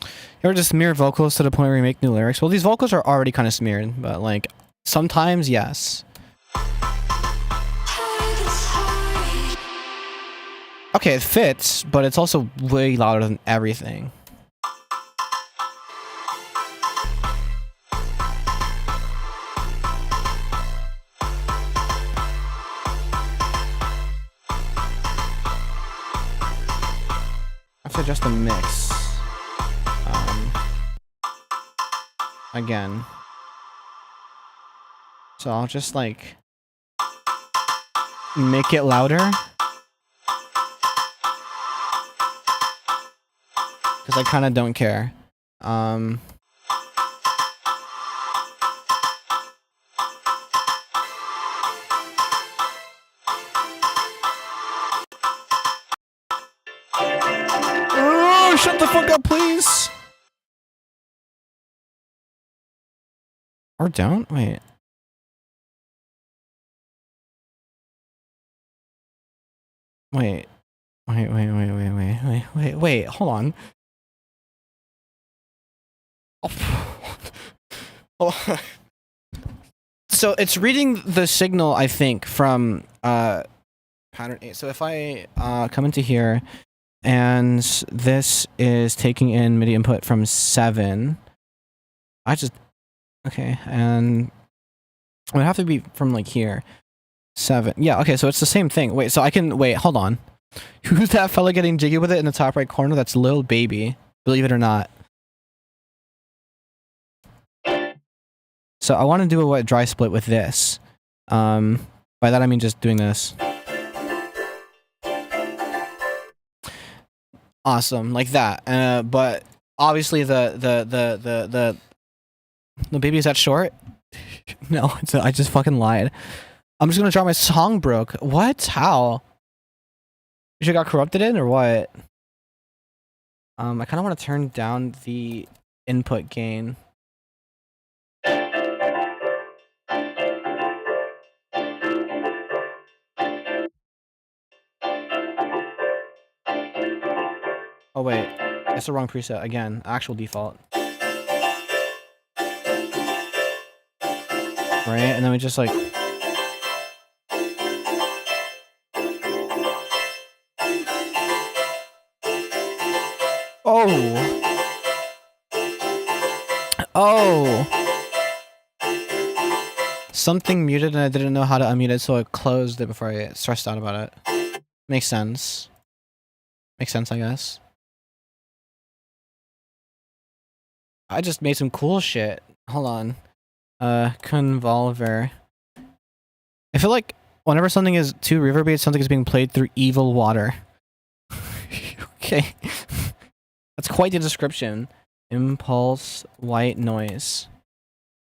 You ever just smear vocals to the point where you make new lyrics? Well, these vocals are already kind of smeared, but like sometimes, yes. Okay, it fits, but it's also way louder than everything. I have to adjust the mix. Again. So I'll just like make it louder. Because I kind of don't care. Oh, shut the fuck up, please. Or don't? Wait. Wait, hold on. Oh. So it's reading the signal, I think, from pattern 8. So if I come into here and this is taking in MIDI input from 7, okay, and it would have to be from like here. 7. Yeah, okay, so it's the same thing. Wait, so I can wait, hold on. Who's that fella getting jiggy with it in the top right corner? That's Lil Baby, believe it or not. So I want to do a wet dry split with this. By that I mean just doing this. Awesome, like that. But obviously the Baby, is that short? No, I just fucking lied. I'm just gonna draw my song broke. What? How? You got corrupted in or what? I kind of want to turn down the input gain. Oh wait, it's the wrong preset again. Actual default. Right, and then we just like. Oh! Something muted and I didn't know how to unmute it, so I closed it before I get stressed out about it. Makes sense. Makes sense, I guess. I just made some cool shit. Hold on. Convolver. I feel like whenever something is too reverby, something is being played through evil water. Okay. That's quite the description. Impulse, white noise.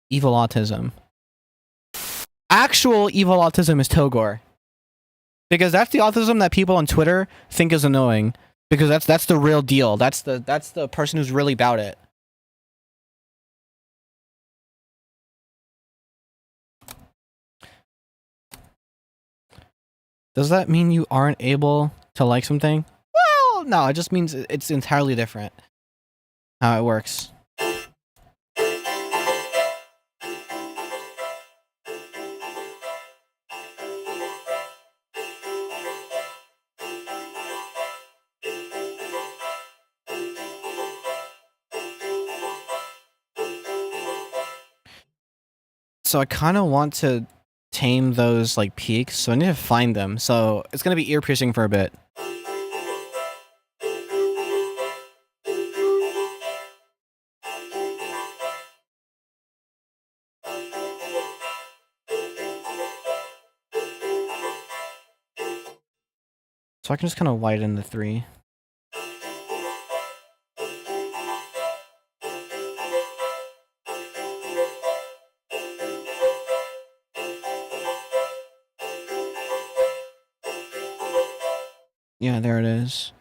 Evil autism. Actual evil autism is Togor. Because that's the autism that people on Twitter think is annoying. Because that's the real deal. That's the person who's really about it. Does that mean you aren't able to like something? Well, no, it just means it's entirely different how it works. So I kind of want to tame those like peaks, so I need to find them. So it's gonna be ear piercing for a bit. So I can just kind of widen the 3. Yeah, there it is.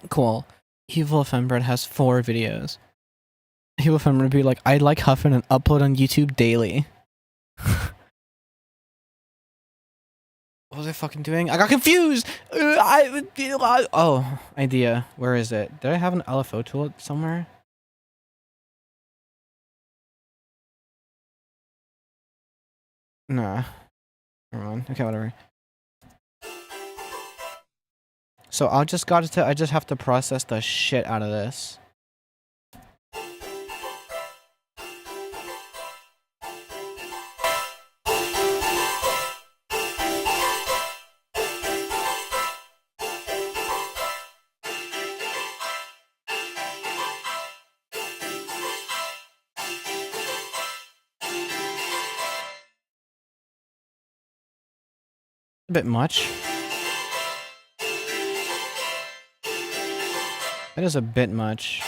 Cool. Evil Fembread has 4 videos. Evil Fembread would be like, I like Huffin and upload on YouTube daily. What was I fucking doing? I got confused! Oh, idea. Where is it? Did I have an LFO tool somewhere? Nah. Never mind. Okay, whatever. So I just have to process the shit out of this. A bit much. That is a bit much.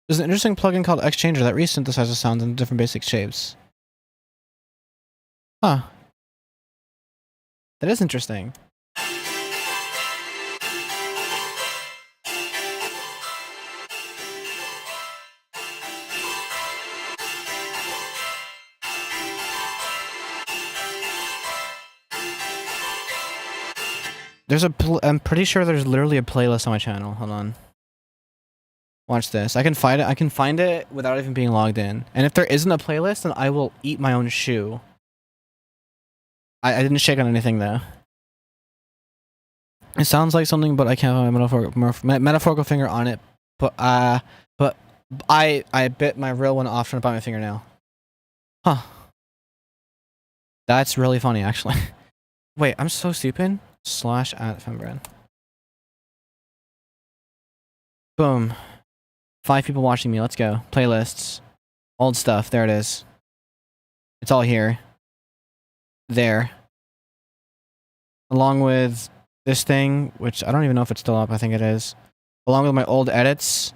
There's an interesting plugin called Exchanger that resynthesizes sounds in different basic shapes. Huh. That is interesting. I'm pretty sure there's literally a playlist on my channel. Hold on. Watch this. I can find it without even being logged in. And if there isn't a playlist, then I will eat my own shoe. I didn't shake on anything though. It sounds like something, but I can't put my metaphorical finger on it. But I bit my real one off trying to bite my fingernail. Huh. That's really funny, actually. Wait, I'm so stupid. /@fembread. Boom. 5 people watching me. Let's go. Playlists. Old stuff. There it is. It's all here. There. Along with this thing, which I don't even know if it's still up. I think it is. Along with my old edits.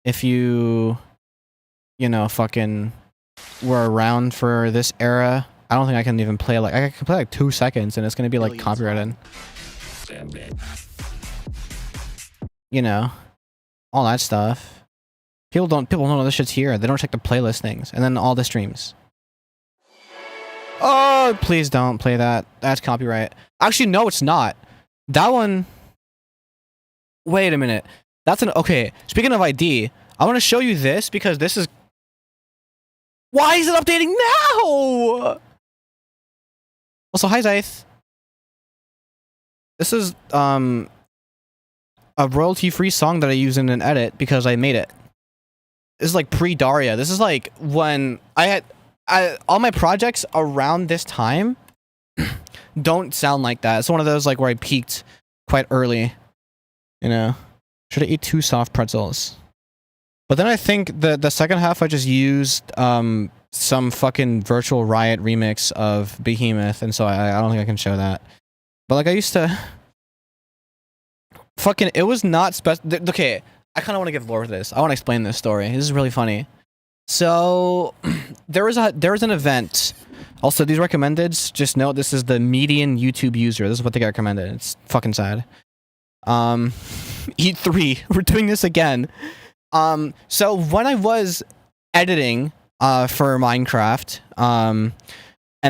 If you know, fucking were around for this era, I don't think I can even play like, I can play like 2 seconds and it's gonna be like copyrighted. You know, all that stuff. People don't know this shit's here. They don't check the playlist things. And then all the streams. Oh, please don't play that. That's copyright. Actually, no, it's not. That one. Wait a minute. That's an, okay. Speaking of ID, I want to show you this because this is. Why is it updating now? Also, hi, Zaith. This is, a royalty-free song that I use in an edit because I made it. This is like pre-Daria. This is like when all my projects around this time don't sound like that. It's one of those like where I peaked quite early. You know, should I eat 2 soft pretzels? But then I think the second half I just used some fucking Virtual Riot remix of Behemoth, and so I don't think I can show that. But like I used to fucking, it was not okay, I kind of want to give lore to this. I want to explain this story. This is really funny. So there was an event. Also, these recommendeds, just note this is the median YouTube user. This is what they got recommended. It's fucking sad. Eat 3. We're doing this again. So when I was editing for Minecraft, and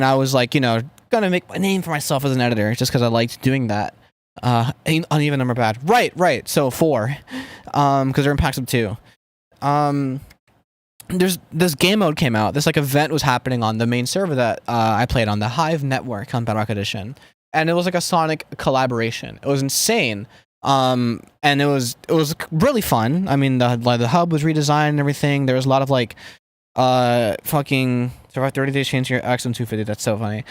I was like, you know, gonna make my name for myself as an editor just because I liked doing that. Uneven number bad. Right. So 4. Because they're in packs of 2. There's this game mode came out. This like event was happening on the main server that I played on, the Hive Network on Bedrock Edition, and it was like a Sonic collaboration. It was insane. And it was really fun. I mean, the hub was redesigned and everything. There was a lot of like fucking survive 30 days, change your accent 250. That's so funny.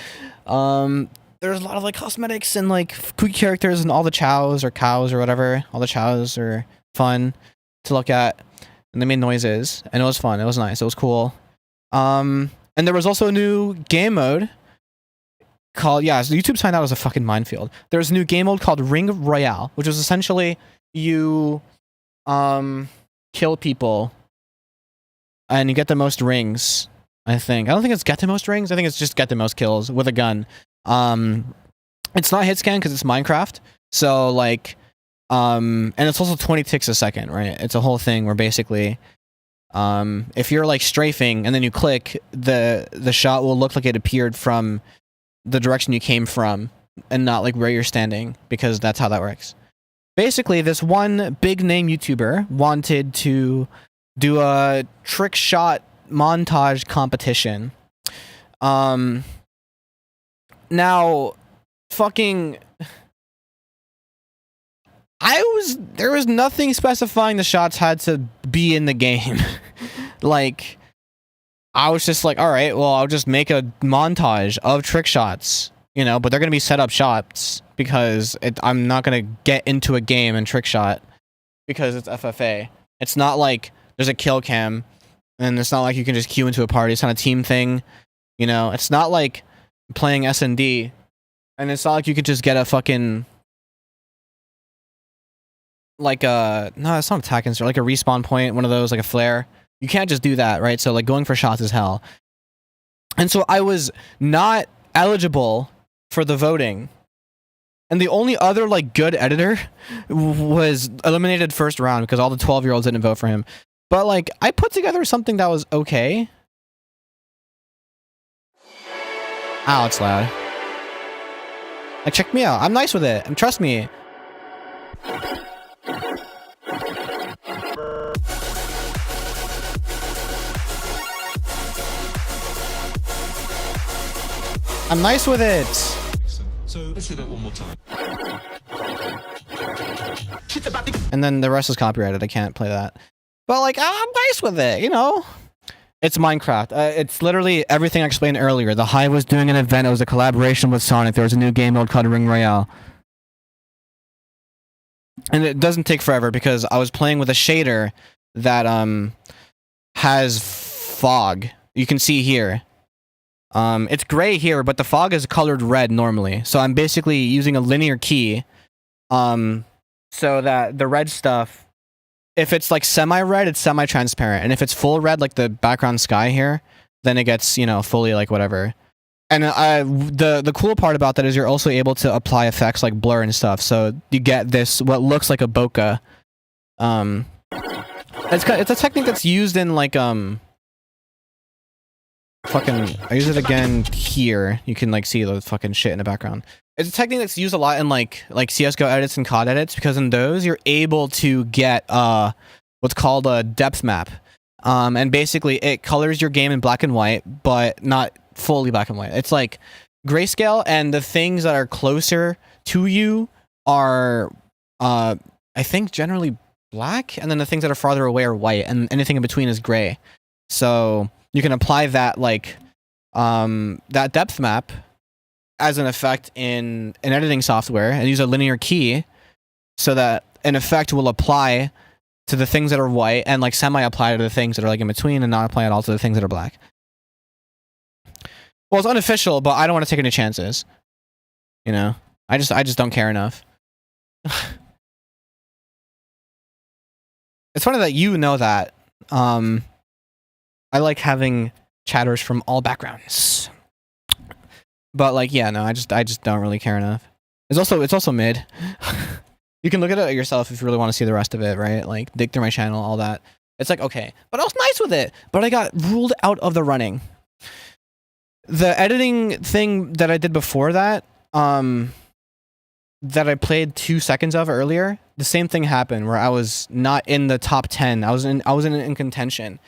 There's a lot of like cosmetics and like kooky characters, and all the chows or cows or whatever. All the chows are fun to look at, and they made noises, and it was fun. It was nice. It was cool. And there was also a new game mode called, so YouTube signed out as a fucking minefield. There's a new game mode called Ring Royale, which is essentially you kill people and you get the most rings. I don't think it's get the most rings. I think it's just get the most kills with a gun. It's not hit scan because it's Minecraft. So like, and it's also 20 ticks a second, right? It's a whole thing where basically, if you're like strafing and then you click, the shot will look like it appeared from the direction you came from and not like where you're standing, because that's how that works. Basically, this one big name YouTuber wanted to do a trick shot montage competition. Now, fucking, there was nothing specifying the shots had to be in the game. Like, I was just like, all right, well, I'll just make a montage of trick shots, you know, but they're going to be set up shots because I'm not going to get into a game and trick shot because it's FFA. It's not like there's a kill cam, and it's not like you can just queue into a party. It's not a team thing, you know. It's not like playing S&D, and it's not like you could just get a fucking like no, it's not attack insert, like a respawn point, one of those, like a flare. You can't just do that, right? So like going for shots is hell. And so I was not eligible for the voting. And the only other like good editor was eliminated first round because all the 12-year-olds didn't vote for him. But like I put together something that was okay. Ow, it's loud. Like, check me out. I'm nice with it. And trust me. I'm nice with it.
So let's do that one more time.
And then the rest is copyrighted. I can't play that. But like, I'm nice with it, you know? It's Minecraft. It's literally everything I explained earlier. The Hive was doing an event. It was a collaboration with Sonic. There was a new game mode called Ring Royale. And it doesn't take forever because I was playing with a shader that has fog. You can see here. It's gray here, but the fog is colored red normally. So I'm basically using a linear key, so that the red stuff, if it's like semi-red, it's semi-transparent, and if it's full red, like the background sky here, then it gets, you know, fully like whatever. And the cool part about that is you're also able to apply effects like blur and stuff, so you get this what looks like a bokeh. It's a technique that's used in like fucking, I use it again here. You can like see the fucking shit in the background. It's a technique that's used a lot in like CS:GO edits and COD edits, because in those you're able to get what's called a depth map. And basically it colors your game in black and white, but not fully black and white. It's like grayscale, and the things that are closer to you are I think generally black, and then the things that are farther away are white, and anything in between is gray. So you can apply that like that depth map as an effect in an editing software and use a linear key so that an effect will apply to the things that are white and like semi-apply to the things that are like in between and not apply at all to the things that are black. Well, it's unofficial, but I don't want to take any chances. You know? I just don't care enough. It's funny that you know that. I like having chatters from all backgrounds. But like, yeah, no, I just don't really care enough. It's also mid. You can look at it yourself if you really want to see the rest of it, right? Like dig through my channel, all that. It's like, okay, but I was nice with it, but I got ruled out of the running. The editing thing that I did before that, that I played 2 seconds of earlier, the same thing happened where I was not in the top 10. I was in contention.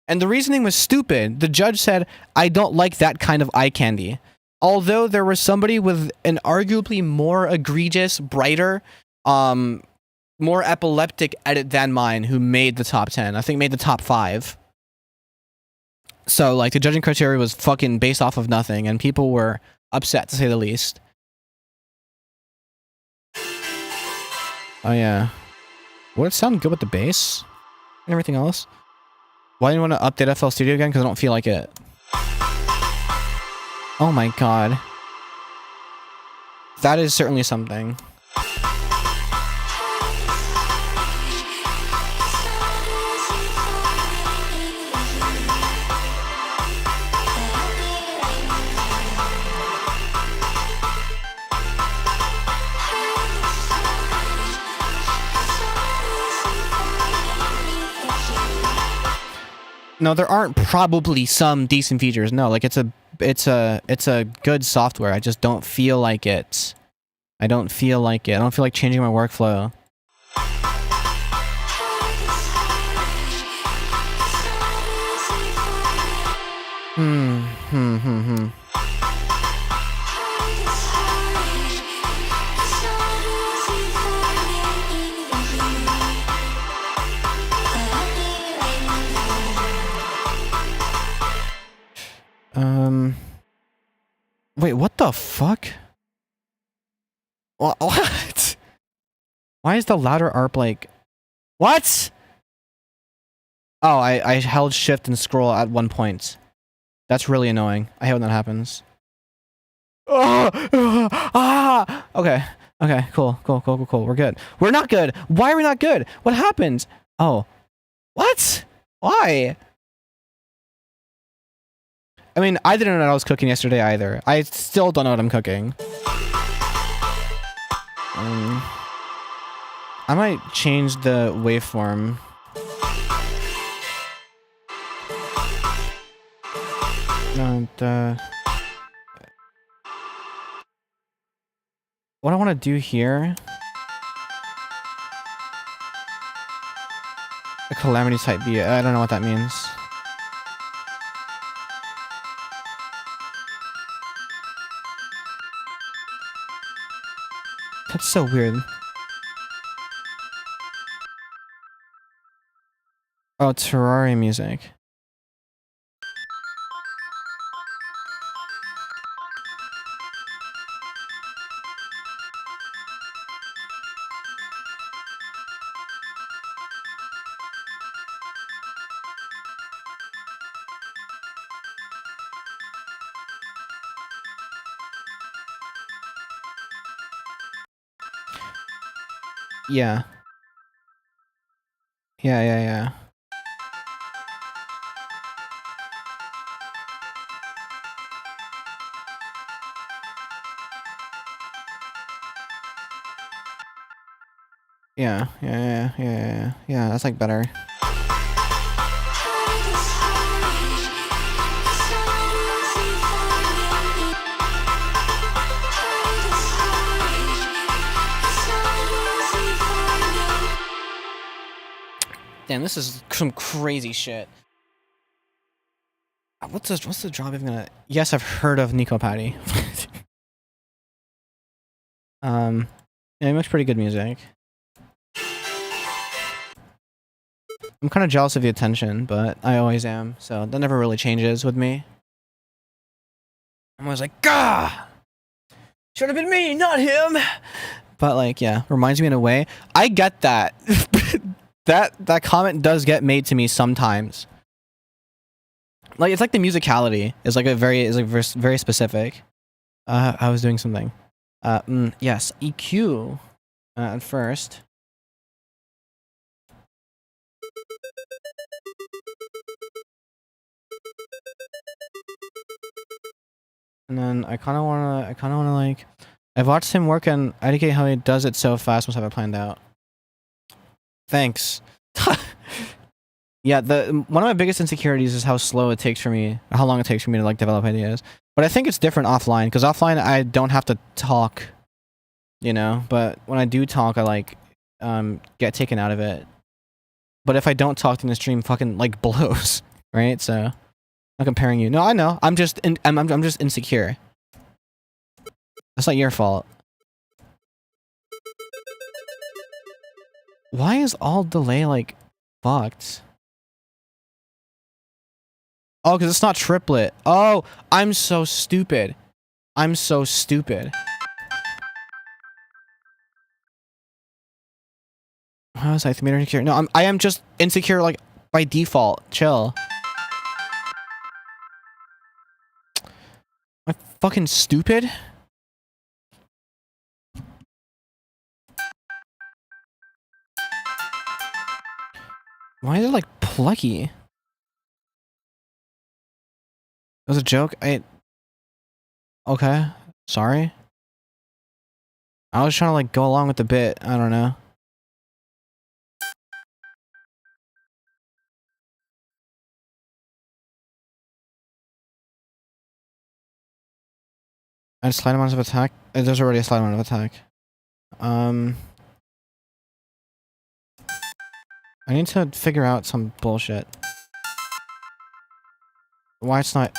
And the reasoning was stupid. The judge said, I don't like that kind of eye candy. Although there was somebody with an arguably more egregious, brighter, more epileptic edit than mine who made the top 10. I think made the top 5. So like the judging criteria was fucking based off of nothing, and people were upset to say the least. Oh yeah. Would it sound good with the bass and everything else? Why do you want to update FL Studio again? Because I don't feel like it. Oh my god. That is certainly something. No, there aren't probably some decent features. No, like it's a good software. I just don't feel like it. I don't feel like it. I don't feel like changing my workflow. Wait, what the fuck? What? Why is the louder ARP like... What? Oh, I held shift and scroll at one point. That's really annoying. I hate when that happens. Okay. Okay, cool. We're good. We're not good. Why are we not good? What happened? Oh. What? Why? I mean, I didn't know what I was cooking yesterday either. I still don't know what I'm cooking. I might change the waveform. And, what I want to do here... A calamity type beat. I don't know what that means. That's so weird. Oh, Terraria music. Yeah. Yeah. Yeah, that's like better. Damn, this is some crazy shit. What's the job even gonna... Yes, I've heard of Nico Patty. Yeah, he makes pretty good music. I'm kind of jealous of the attention, but I always am. So that never really changes with me. I'm always like, gah! Should have been me, not him. But like, yeah, reminds me in a way. I get that. that comment does get made to me sometimes. Like it's like the musicality is like very specific. I was doing something. Yes, EQ at first. And then I kind of wanna like, I've watched him work and I get how he does it so fast. Must have it planned out. Thanks. Yeah, one of my biggest insecurities is how slow it takes for me, how long it takes for me to like develop ideas. But I think it's different offline, because offline I don't have to talk, you know. But when I do talk, I like get taken out of it. But if I don't talk, then the stream fucking like blows, right? So I'm not comparing you. No, I know. I'm just I'm just insecure. That's not your fault. Why is all delay like fucked? Oh, because it's not triplet. Oh, I'm so stupid. I'm so stupid. How was I meter insecure? No, I am just insecure like by default. Chill. Am I fucking stupid? Why is it like plucky? It was a joke. Okay. Sorry. I was trying to like go along with the bit. I don't know. I had slight amounts of attack. There's already a slight amount of attack. I need to figure out some bullshit. Why it's not...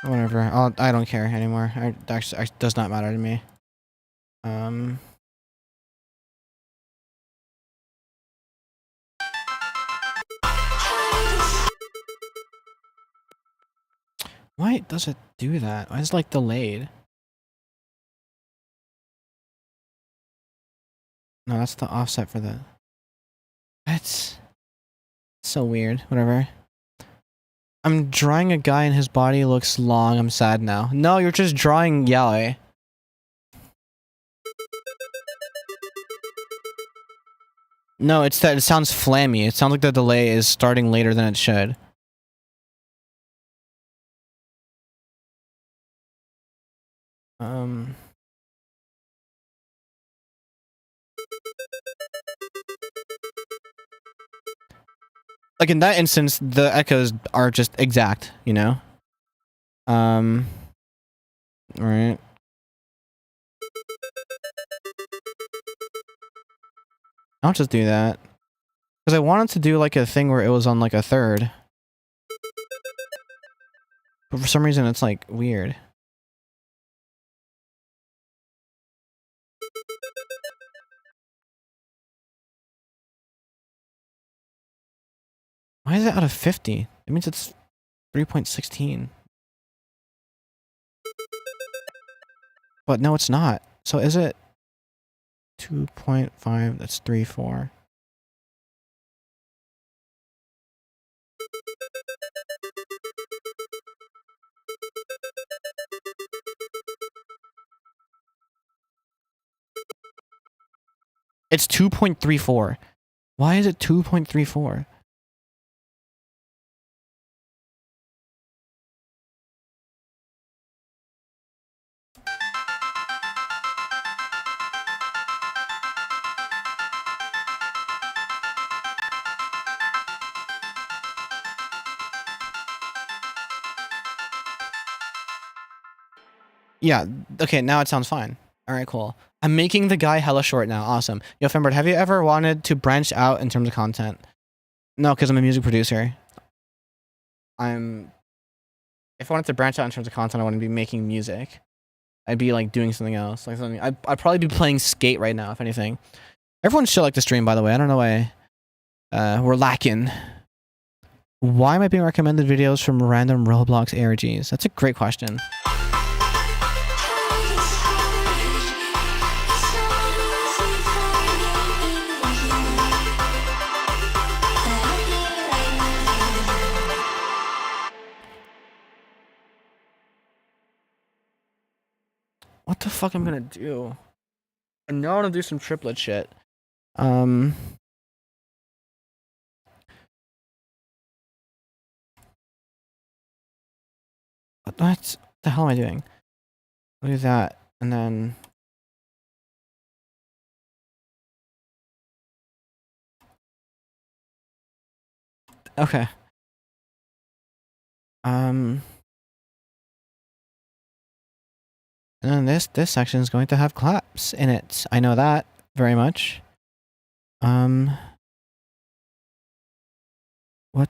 Whatever. I don't care anymore. Actually, it does not matter to me. Why does it do that? Why is it like delayed? No, that's the offset for the... That's so weird. Whatever. I'm drawing a guy and his body looks long. I'm sad now. No, you're just drawing Yaoi. No, it's that it sounds flammy. It sounds like the delay is starting later than it should. Like in that instance, the echoes are just exact, you know? Right. I'll just do that. Because I wanted to do like a thing where it was on like a third. But for some reason it's like weird. Why is it out of 50? It means it's 3.16. But no, it's not. So is it 2.5? That's 3.4. It's 2.34. Why is it 2.34? Yeah, okay, now it sounds fine. Alright, cool. I'm making the guy hella short now. Awesome. Yo, fembread, have you ever wanted to branch out in terms of content? No, because I'm a music producer. If I wanted to branch out in terms of content, I want to be making music. I'd be like doing something else. Like something. I'd probably be playing Skate right now, if anything. Everyone should like the stream, by the way. I don't know why we're lacking. Why am I being recommended videos from random Roblox ARGs? That's a great question. What the fuck I'm gonna do? I know I wanna do some triplet shit. What the hell am I doing? Look at that, and then okay. And then this section is going to have claps in it. I know that very much. What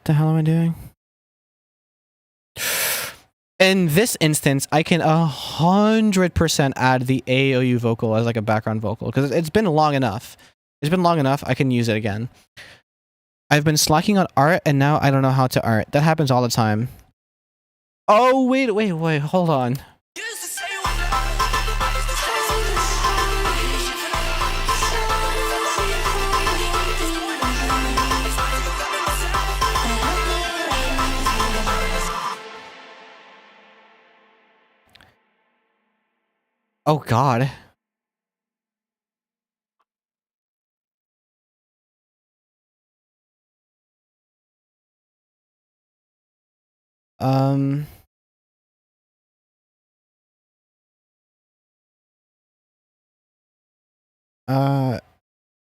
the hell am I doing? In this instance, I can 100% add the AOU vocal as like a background vocal because it's been long enough. It's been long enough. I can use it again. I've been slacking on art and now I don't know how to art. That happens all the time. Oh, wait, hold on. Oh, God.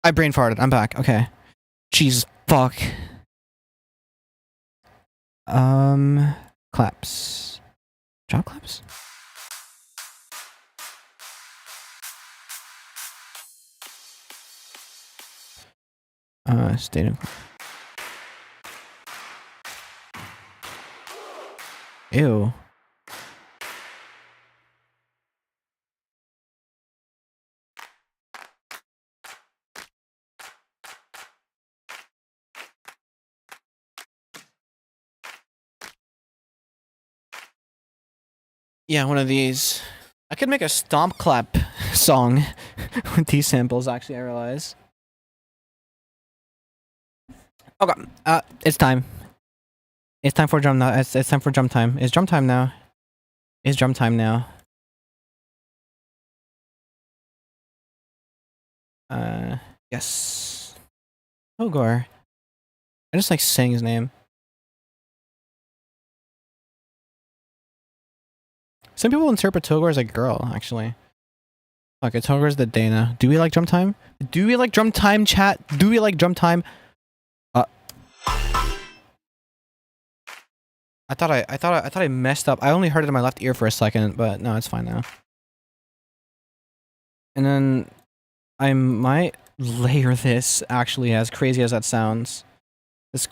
I brain farted. I'm back. Okay. Jesus fuck. Claps. Drop claps? State. Ew. Yeah, one of these. I could make a stomp clap song with these samples, actually, I realize. Okay, it's time. It's time for drum now. It's time for drum time. It's drum time now. It's drum time now. Yes. Hogor. I just like saying his name. Some people interpret Togor as a girl, actually. Okay, Togor's the Dana. Do we like drum time? Do we like drum time, chat? Do we like drum time? I thought I messed up. I only heard it in my left ear for a second, but no, it's fine now. And then I might layer this, actually, as crazy as that sounds. It's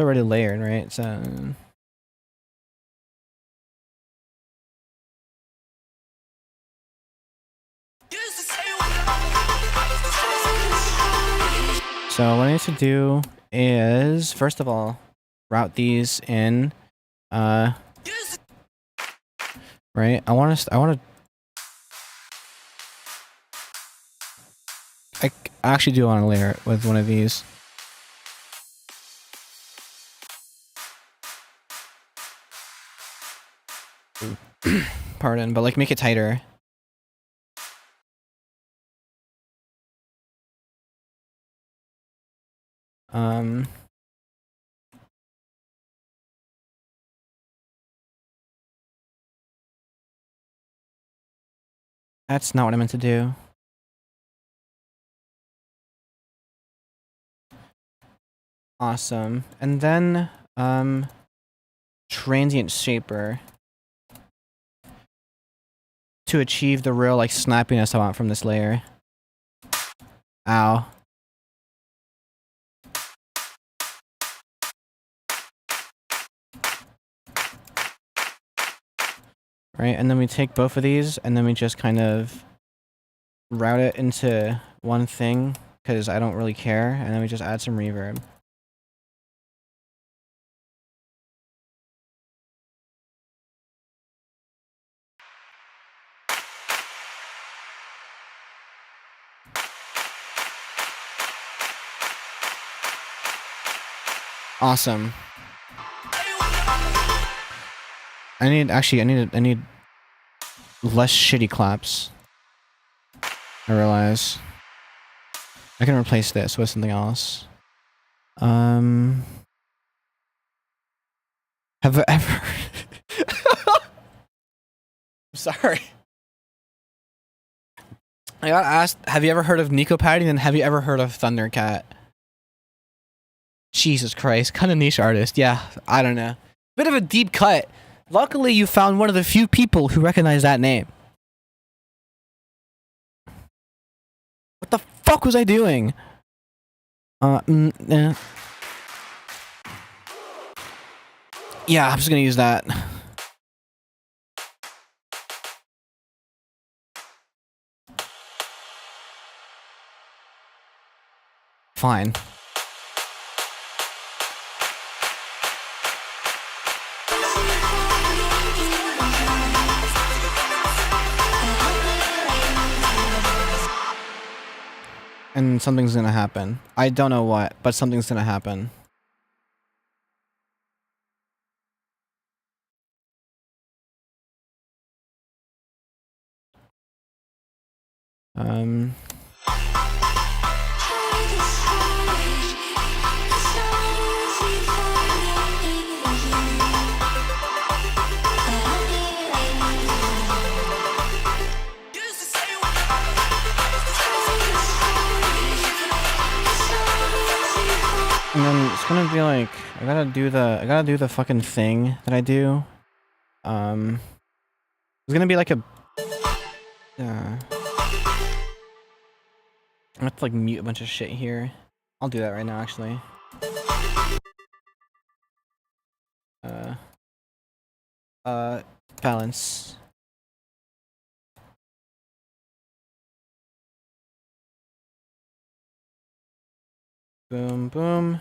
already layered, right? So what I need to do is, first of all, route these in, right? I actually do want to layer it with one of these. Pardon, but like make it tighter. That's not what I meant to do. Awesome. And then, transient shaper to achieve the real, like, snappiness I want from this layer. Ow. right? And then we take both of these and then we just kind of route it into one thing because I don't really care, and then we just add some reverb. Awesome. I need less shitty claps. I realize. I can replace this with something else. Have I ever I'm sorry. I got asked, have you ever heard of Nico Patty, and have you ever heard of Thundercat? Jesus Christ, kind of niche artist. Yeah, I don't know. Bit of a deep cut. Luckily, you found one of the few people who recognize that name. What the fuck was I doing? Yeah, I'm just gonna use that. Fine. And something's gonna happen. I don't know what, but something's gonna happen. And then it's gonna be like, I gotta do the fucking thing that I do. It's gonna be like a, I have to like mute a bunch of shit here. I'll do that right now, actually. Balance. Boom, boom.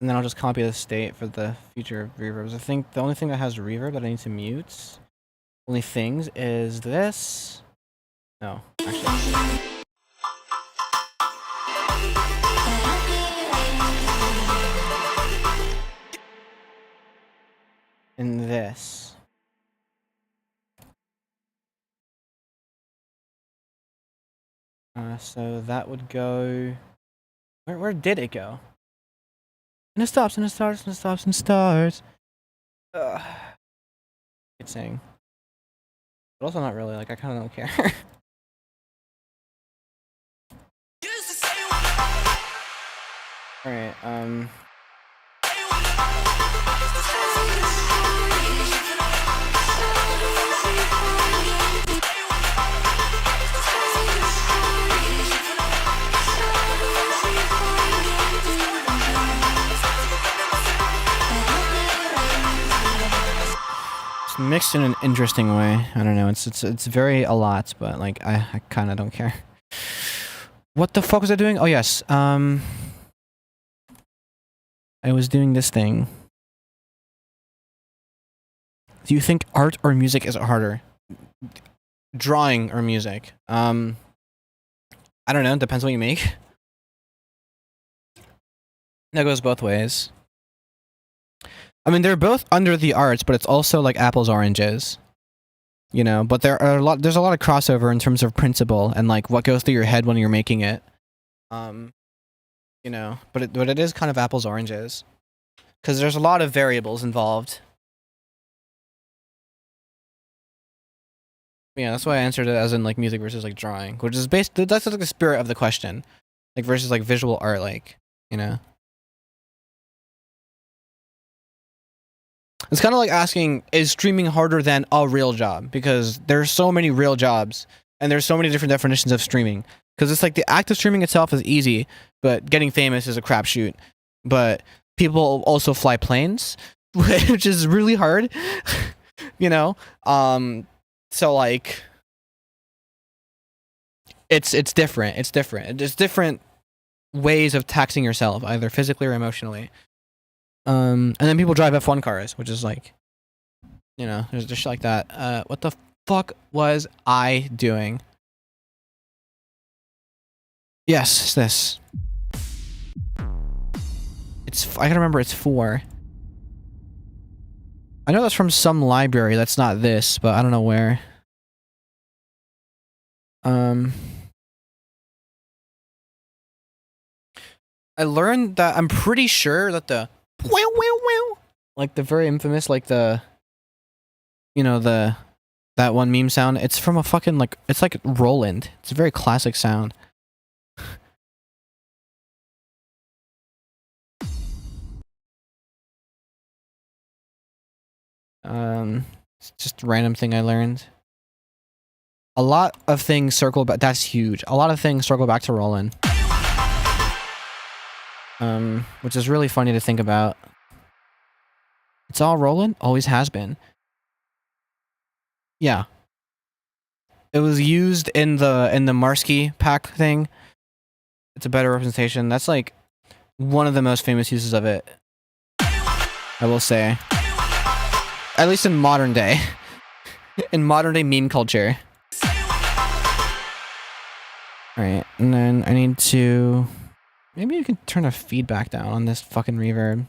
And then I'll just copy the state for the future reverbs. I think the only thing that has reverb that I need to mute, only things, is this. No, actually. And this. So that would go. Where did it go? And it stops, and it starts, and it stops, and starts. It's saying. But also not really, like, I kind of don't care. Alright, mixed in an interesting way. I don't know. It's very a lot, but like I kind of don't care. What the fuck was I doing? Oh yes. I was doing this thing. Do you think art or music is harder? Drawing or music? I don't know. Depends what you make. That goes both ways. I mean, they're both under the arts, but it's also like apples oranges, you know. But there's a lot of crossover in terms of principle and like what goes through your head when you're making it, you know. But it is kind of apples oranges, because there's a lot of variables involved. Yeah, that's why I answered it as in like music versus like drawing, which is that's like the spirit of the question, like versus like visual art, like, you know. It's kind of like asking, is streaming harder than a real job? Because there's so many real jobs, and there's so many different definitions of streaming. Because it's like the act of streaming itself is easy, but getting famous is a crapshoot. But people also fly planes, which is really hard. you know? So like it's different. It's different. There's different ways of taxing yourself, either physically or emotionally. And then people drive F1 cars, which is like, you know, there's just shit like that. What the fuck was I doing? Yes, it's this. I gotta remember it's 4. I know that's from some library that's not this, but I don't know where. I learned that I'm pretty sure that the like the very infamous, like the, you know, that one meme sound, it's from a fucking like, it's like Roland. It's a very classic sound. It's just a random thing I learned. A lot of things circle back. That's huge. A lot of things circle back to Roland. Which is really funny to think about. It's all Roland? Always has been. Yeah. It was used in the Marsky pack thing. It's a better representation. That's like one of the most famous uses of it, I will say. At least in modern day. In modern day meme culture. Alright, and then I need to... Maybe you can turn the feedback down on this fucking reverb.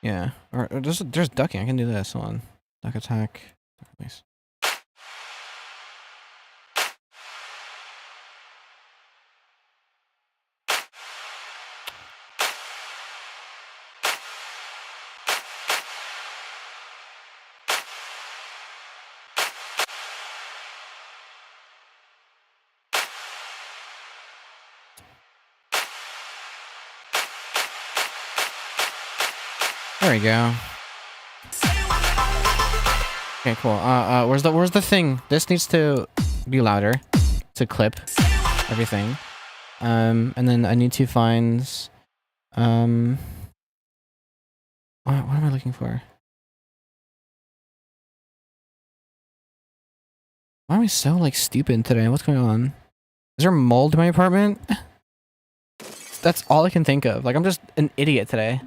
Yeah, or there's ducking. I can do this. Hold on. Duck attack. Nice. There we go. Okay, cool. Where's the thing? This needs to be louder to clip everything. And then I need to find what am I looking for? Why am I so like stupid today? What's going on? Is there mold in my apartment? That's all I can think of. Like I'm just an idiot today.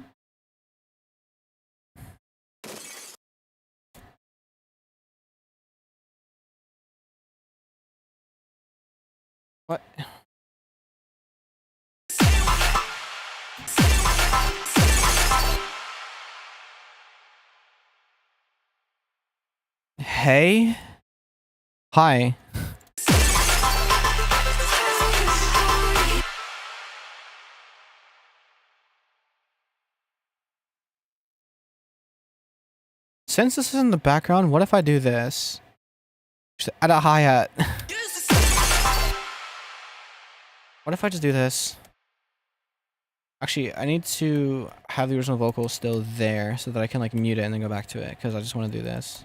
What? Hey? Hi. Since this is in the background, what if I do this? Just add a hi-hat. What if I just do this? Actually, I need to have the original vocal still there so that I can like mute it and then go back to it because I just want to do this.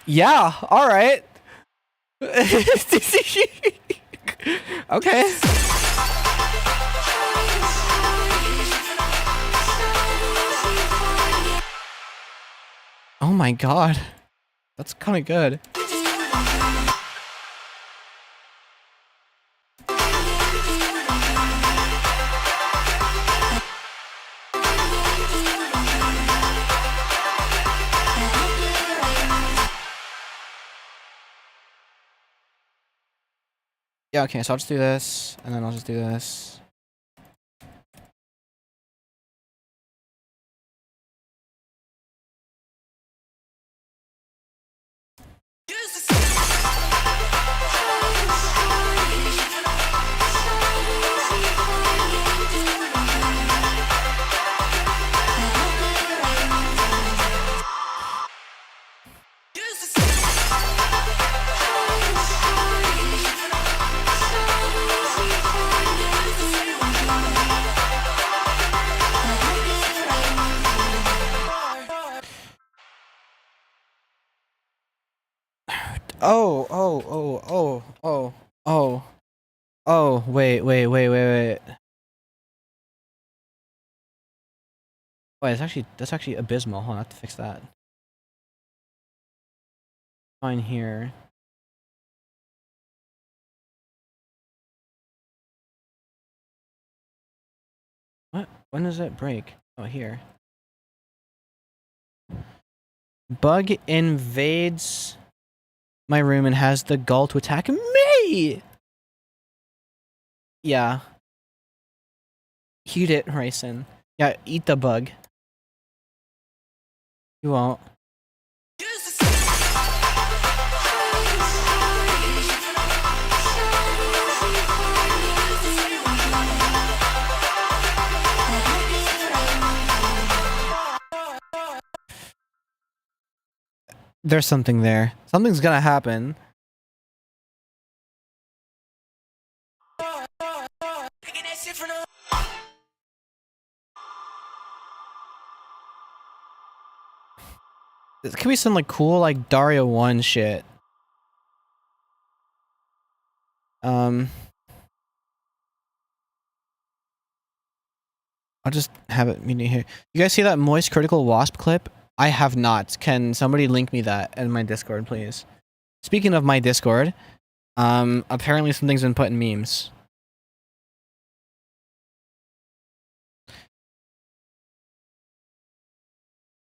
Yeah, all right. Okay. Oh my god. That's kind of good. Yeah, okay, so I'll just do this, and then I'll just do this. Oh, oh, oh, oh, oh, oh, oh, wait. Wait, that's actually abysmal. Hold on, I have to fix that. Fine here. What? When does it break? Oh, here. Bug invades my room and has the gall to attack me! Yeah. Eat it, Ryson. Yeah, eat the bug. You won't. There's something there. Something's gonna happen. This could be some like cool like Daria 1 shit. I'll just have it meeting here. You guys see that Moist Critical Wasp clip? I have not. Can somebody link me that in my Discord, please? Speaking of my Discord, apparently something's been put in memes.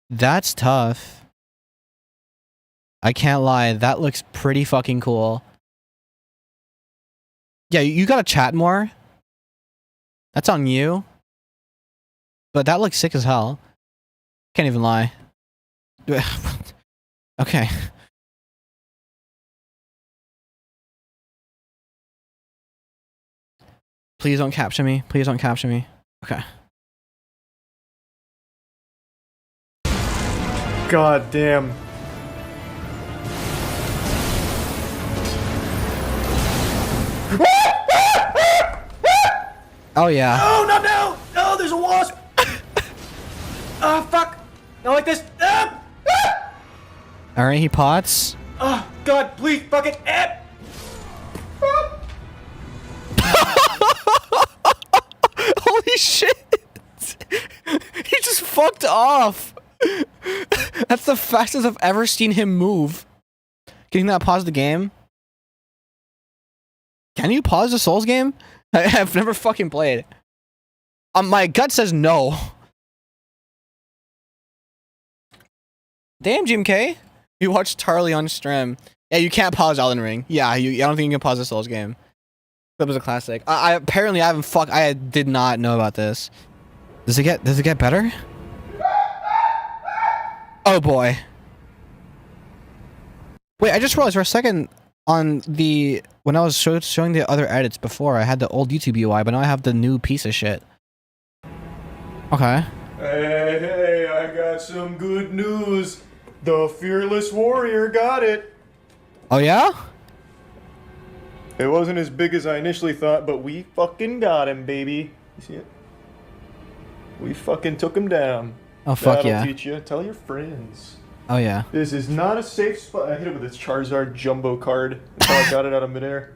That's tough. I can't lie. That looks pretty fucking cool. Yeah, you gotta chat more. That's on you. But that looks sick as hell. Can't even lie. Okay. Please don't capture me. Please don't capture me. Okay.
God damn.
Oh yeah.
Oh, not now! No, there's a wasp! Oh, fuck! Not like this!
Alright, he pots.
Oh, God, please, fuck it!
Holy shit! He just fucked off! That's the fastest I've ever seen him move. Can you not pause the game? Can you pause the Souls game? I've never fucking played. My gut says no. Damn, Jim K. You watched Tarly on stream. Yeah, you can't pause Elden Ring. Yeah, I don't think you can pause the Souls game. That was a classic. I apparently I haven't I did not know about this. Does it get better? Oh boy. Wait, I just realized for a second on the when I was showing the other edits before, I had the old YouTube UI, but now I have the new piece of shit. Okay.
Hey, I got some good news. The Fearless Warrior got it.
Oh yeah?
It wasn't as big as I initially thought, but we fucking got him, baby. You see it? We fucking took him down.
Oh fuck
That'll
yeah.
teach you. Tell your friends.
Oh yeah.
This is not a safe spot. I hit it with this Charizard jumbo card. That's how I got it out of midair.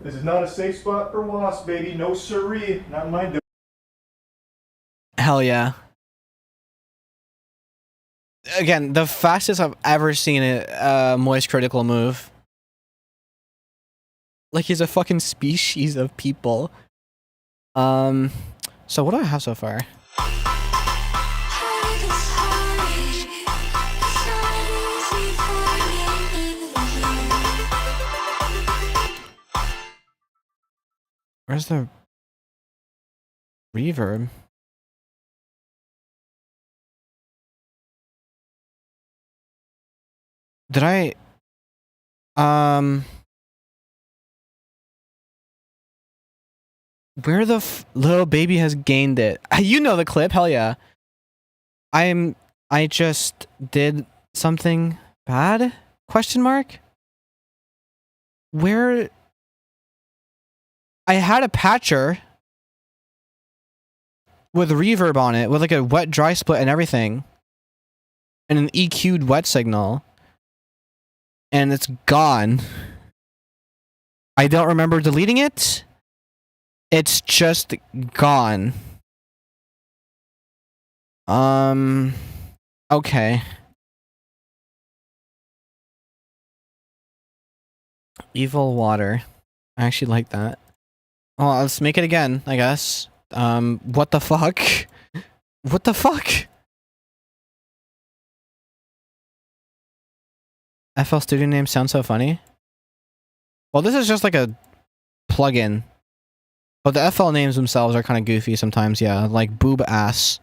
This is not a safe spot for Wasp, baby. No siree. Not mine.
Hell yeah. Again, the fastest I've ever seen it Moist Critical move. Like he's a fucking species of people. So what do I have so far? Where's the reverb? Did I where the little baby has gained it? You know the clip, hell yeah. I just did something bad? Question mark? Where I had a patcher with reverb on it, with like a wet dry split and everything. And an EQ'd wet signal. and it's gone. I don't remember deleting it. It's just gone. Okay. Evil water. I actually like that. Well, let's make it again, I guess. What the fuck? What the fuck? FL Studio name sounds so funny. Well, this is just like a plugin. But the FL names themselves are kind of goofy sometimes, yeah. Like boob ass.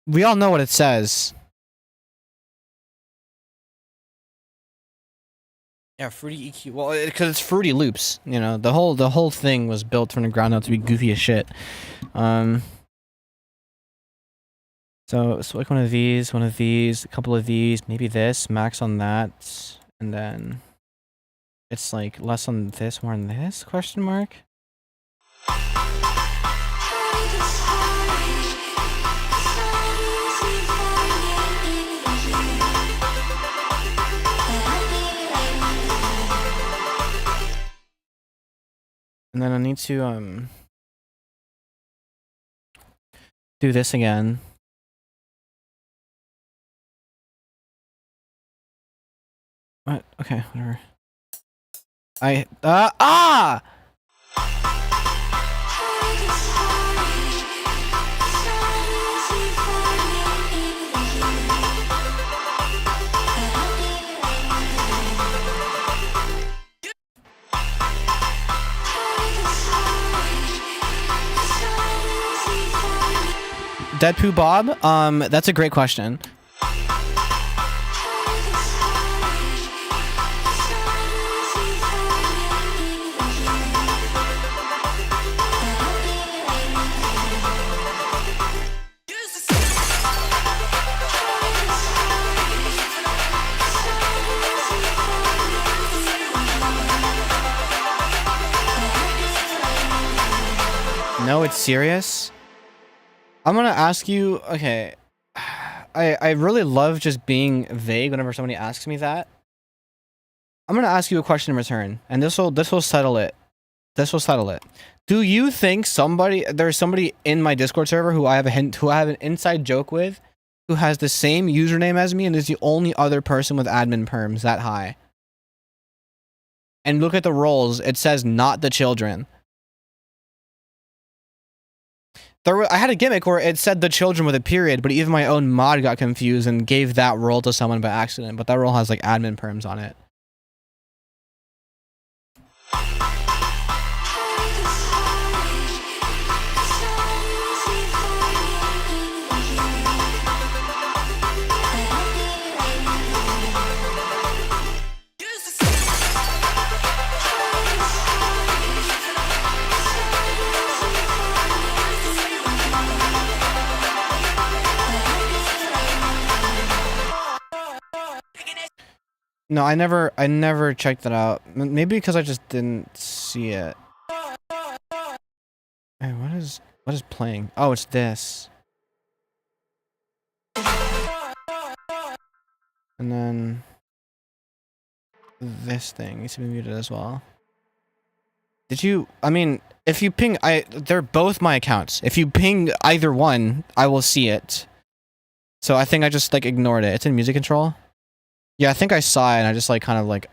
We all know what it says. Yeah, Fruity EQ. Well, because it's Fruity Loops. You know, the whole thing was built from the ground up to be goofy as shit. So like one of these, a couple of these, maybe this, max on that, and then it's like less on this, more on this? Question mark. And then I need to do this again. What? Okay, whatever. Deadpoo Bob, that's a great question. No, it's serious. I'm gonna ask you, okay, I really love just being vague whenever somebody asks me that. I'm gonna ask you a question in return, and this will settle it. This will settle it. Do you think there's somebody in my Discord server who I have an inside joke with, who has the same username as me and is the only other person with admin perms that high? And look at the roles, it says not the children. I had a gimmick where it said the children with a period, but even my own mod got confused and gave that role to someone by accident, but that role has like admin perms on it. No, I never checked that out. Maybe because I just didn't see it. Hey, what is playing? Oh, it's this. And then this thing needs to be muted as well. I mean, if you ping, they're both my accounts. If you ping either one, I will see it. So I think I just like ignored it. It's in music control. Yeah, I think I saw it and I just like kind of like,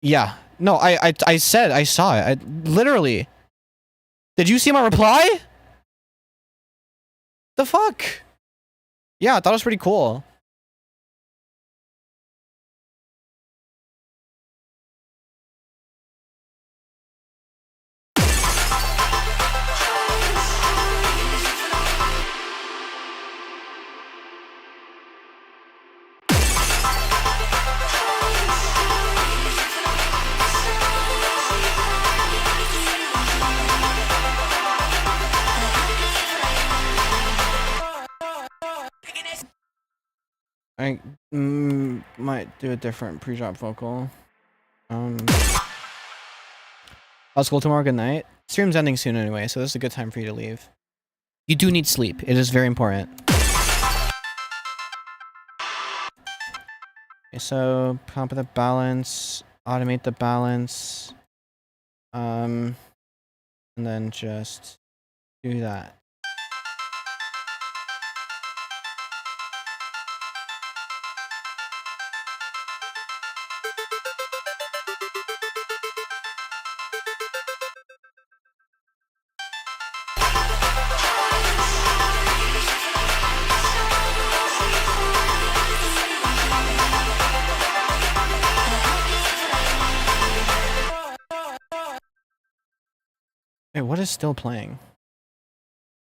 yeah. No, I said I saw it. Literally. Did you see my reply? The fuck? Yeah, I thought it was pretty cool. I might do a different pre-drop vocal. I'll school tomorrow. Good night. Stream's ending soon anyway, so this is a good time for you to leave. You do need sleep. It is very important. Okay, so pump the balance, automate the balance, and then just do that. Wait, what is still playing?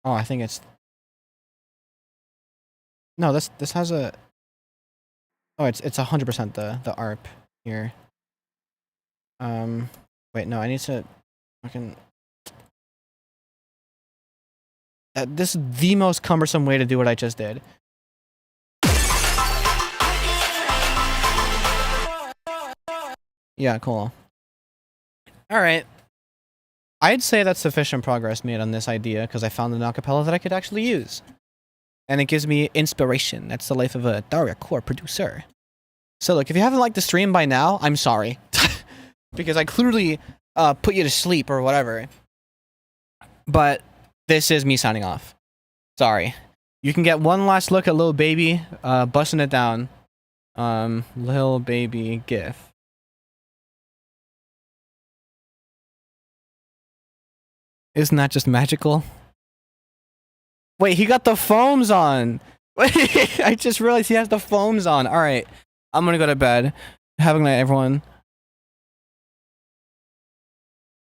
Oh, I think it's... No, this has a... Oh, it's 100% the ARP here. Wait, no, I need to fucking... This is the most cumbersome way to do what I just did. Yeah, cool. Alright. I'd say that's sufficient progress made on this idea because I found an acapella that I could actually use. And it gives me inspiration. That's the life of a dariacore producer. So look, if you haven't liked the stream by now, I'm sorry. Because I clearly put you to sleep or whatever. But this is me signing off. Sorry. You can get one last look at Lil Baby busting it down. Lil Baby GIF. Isn't that just magical? Wait, he got the foams on. Wait, I just realized he has the foams on. All right, I'm gonna go to bed. Have a good night, everyone.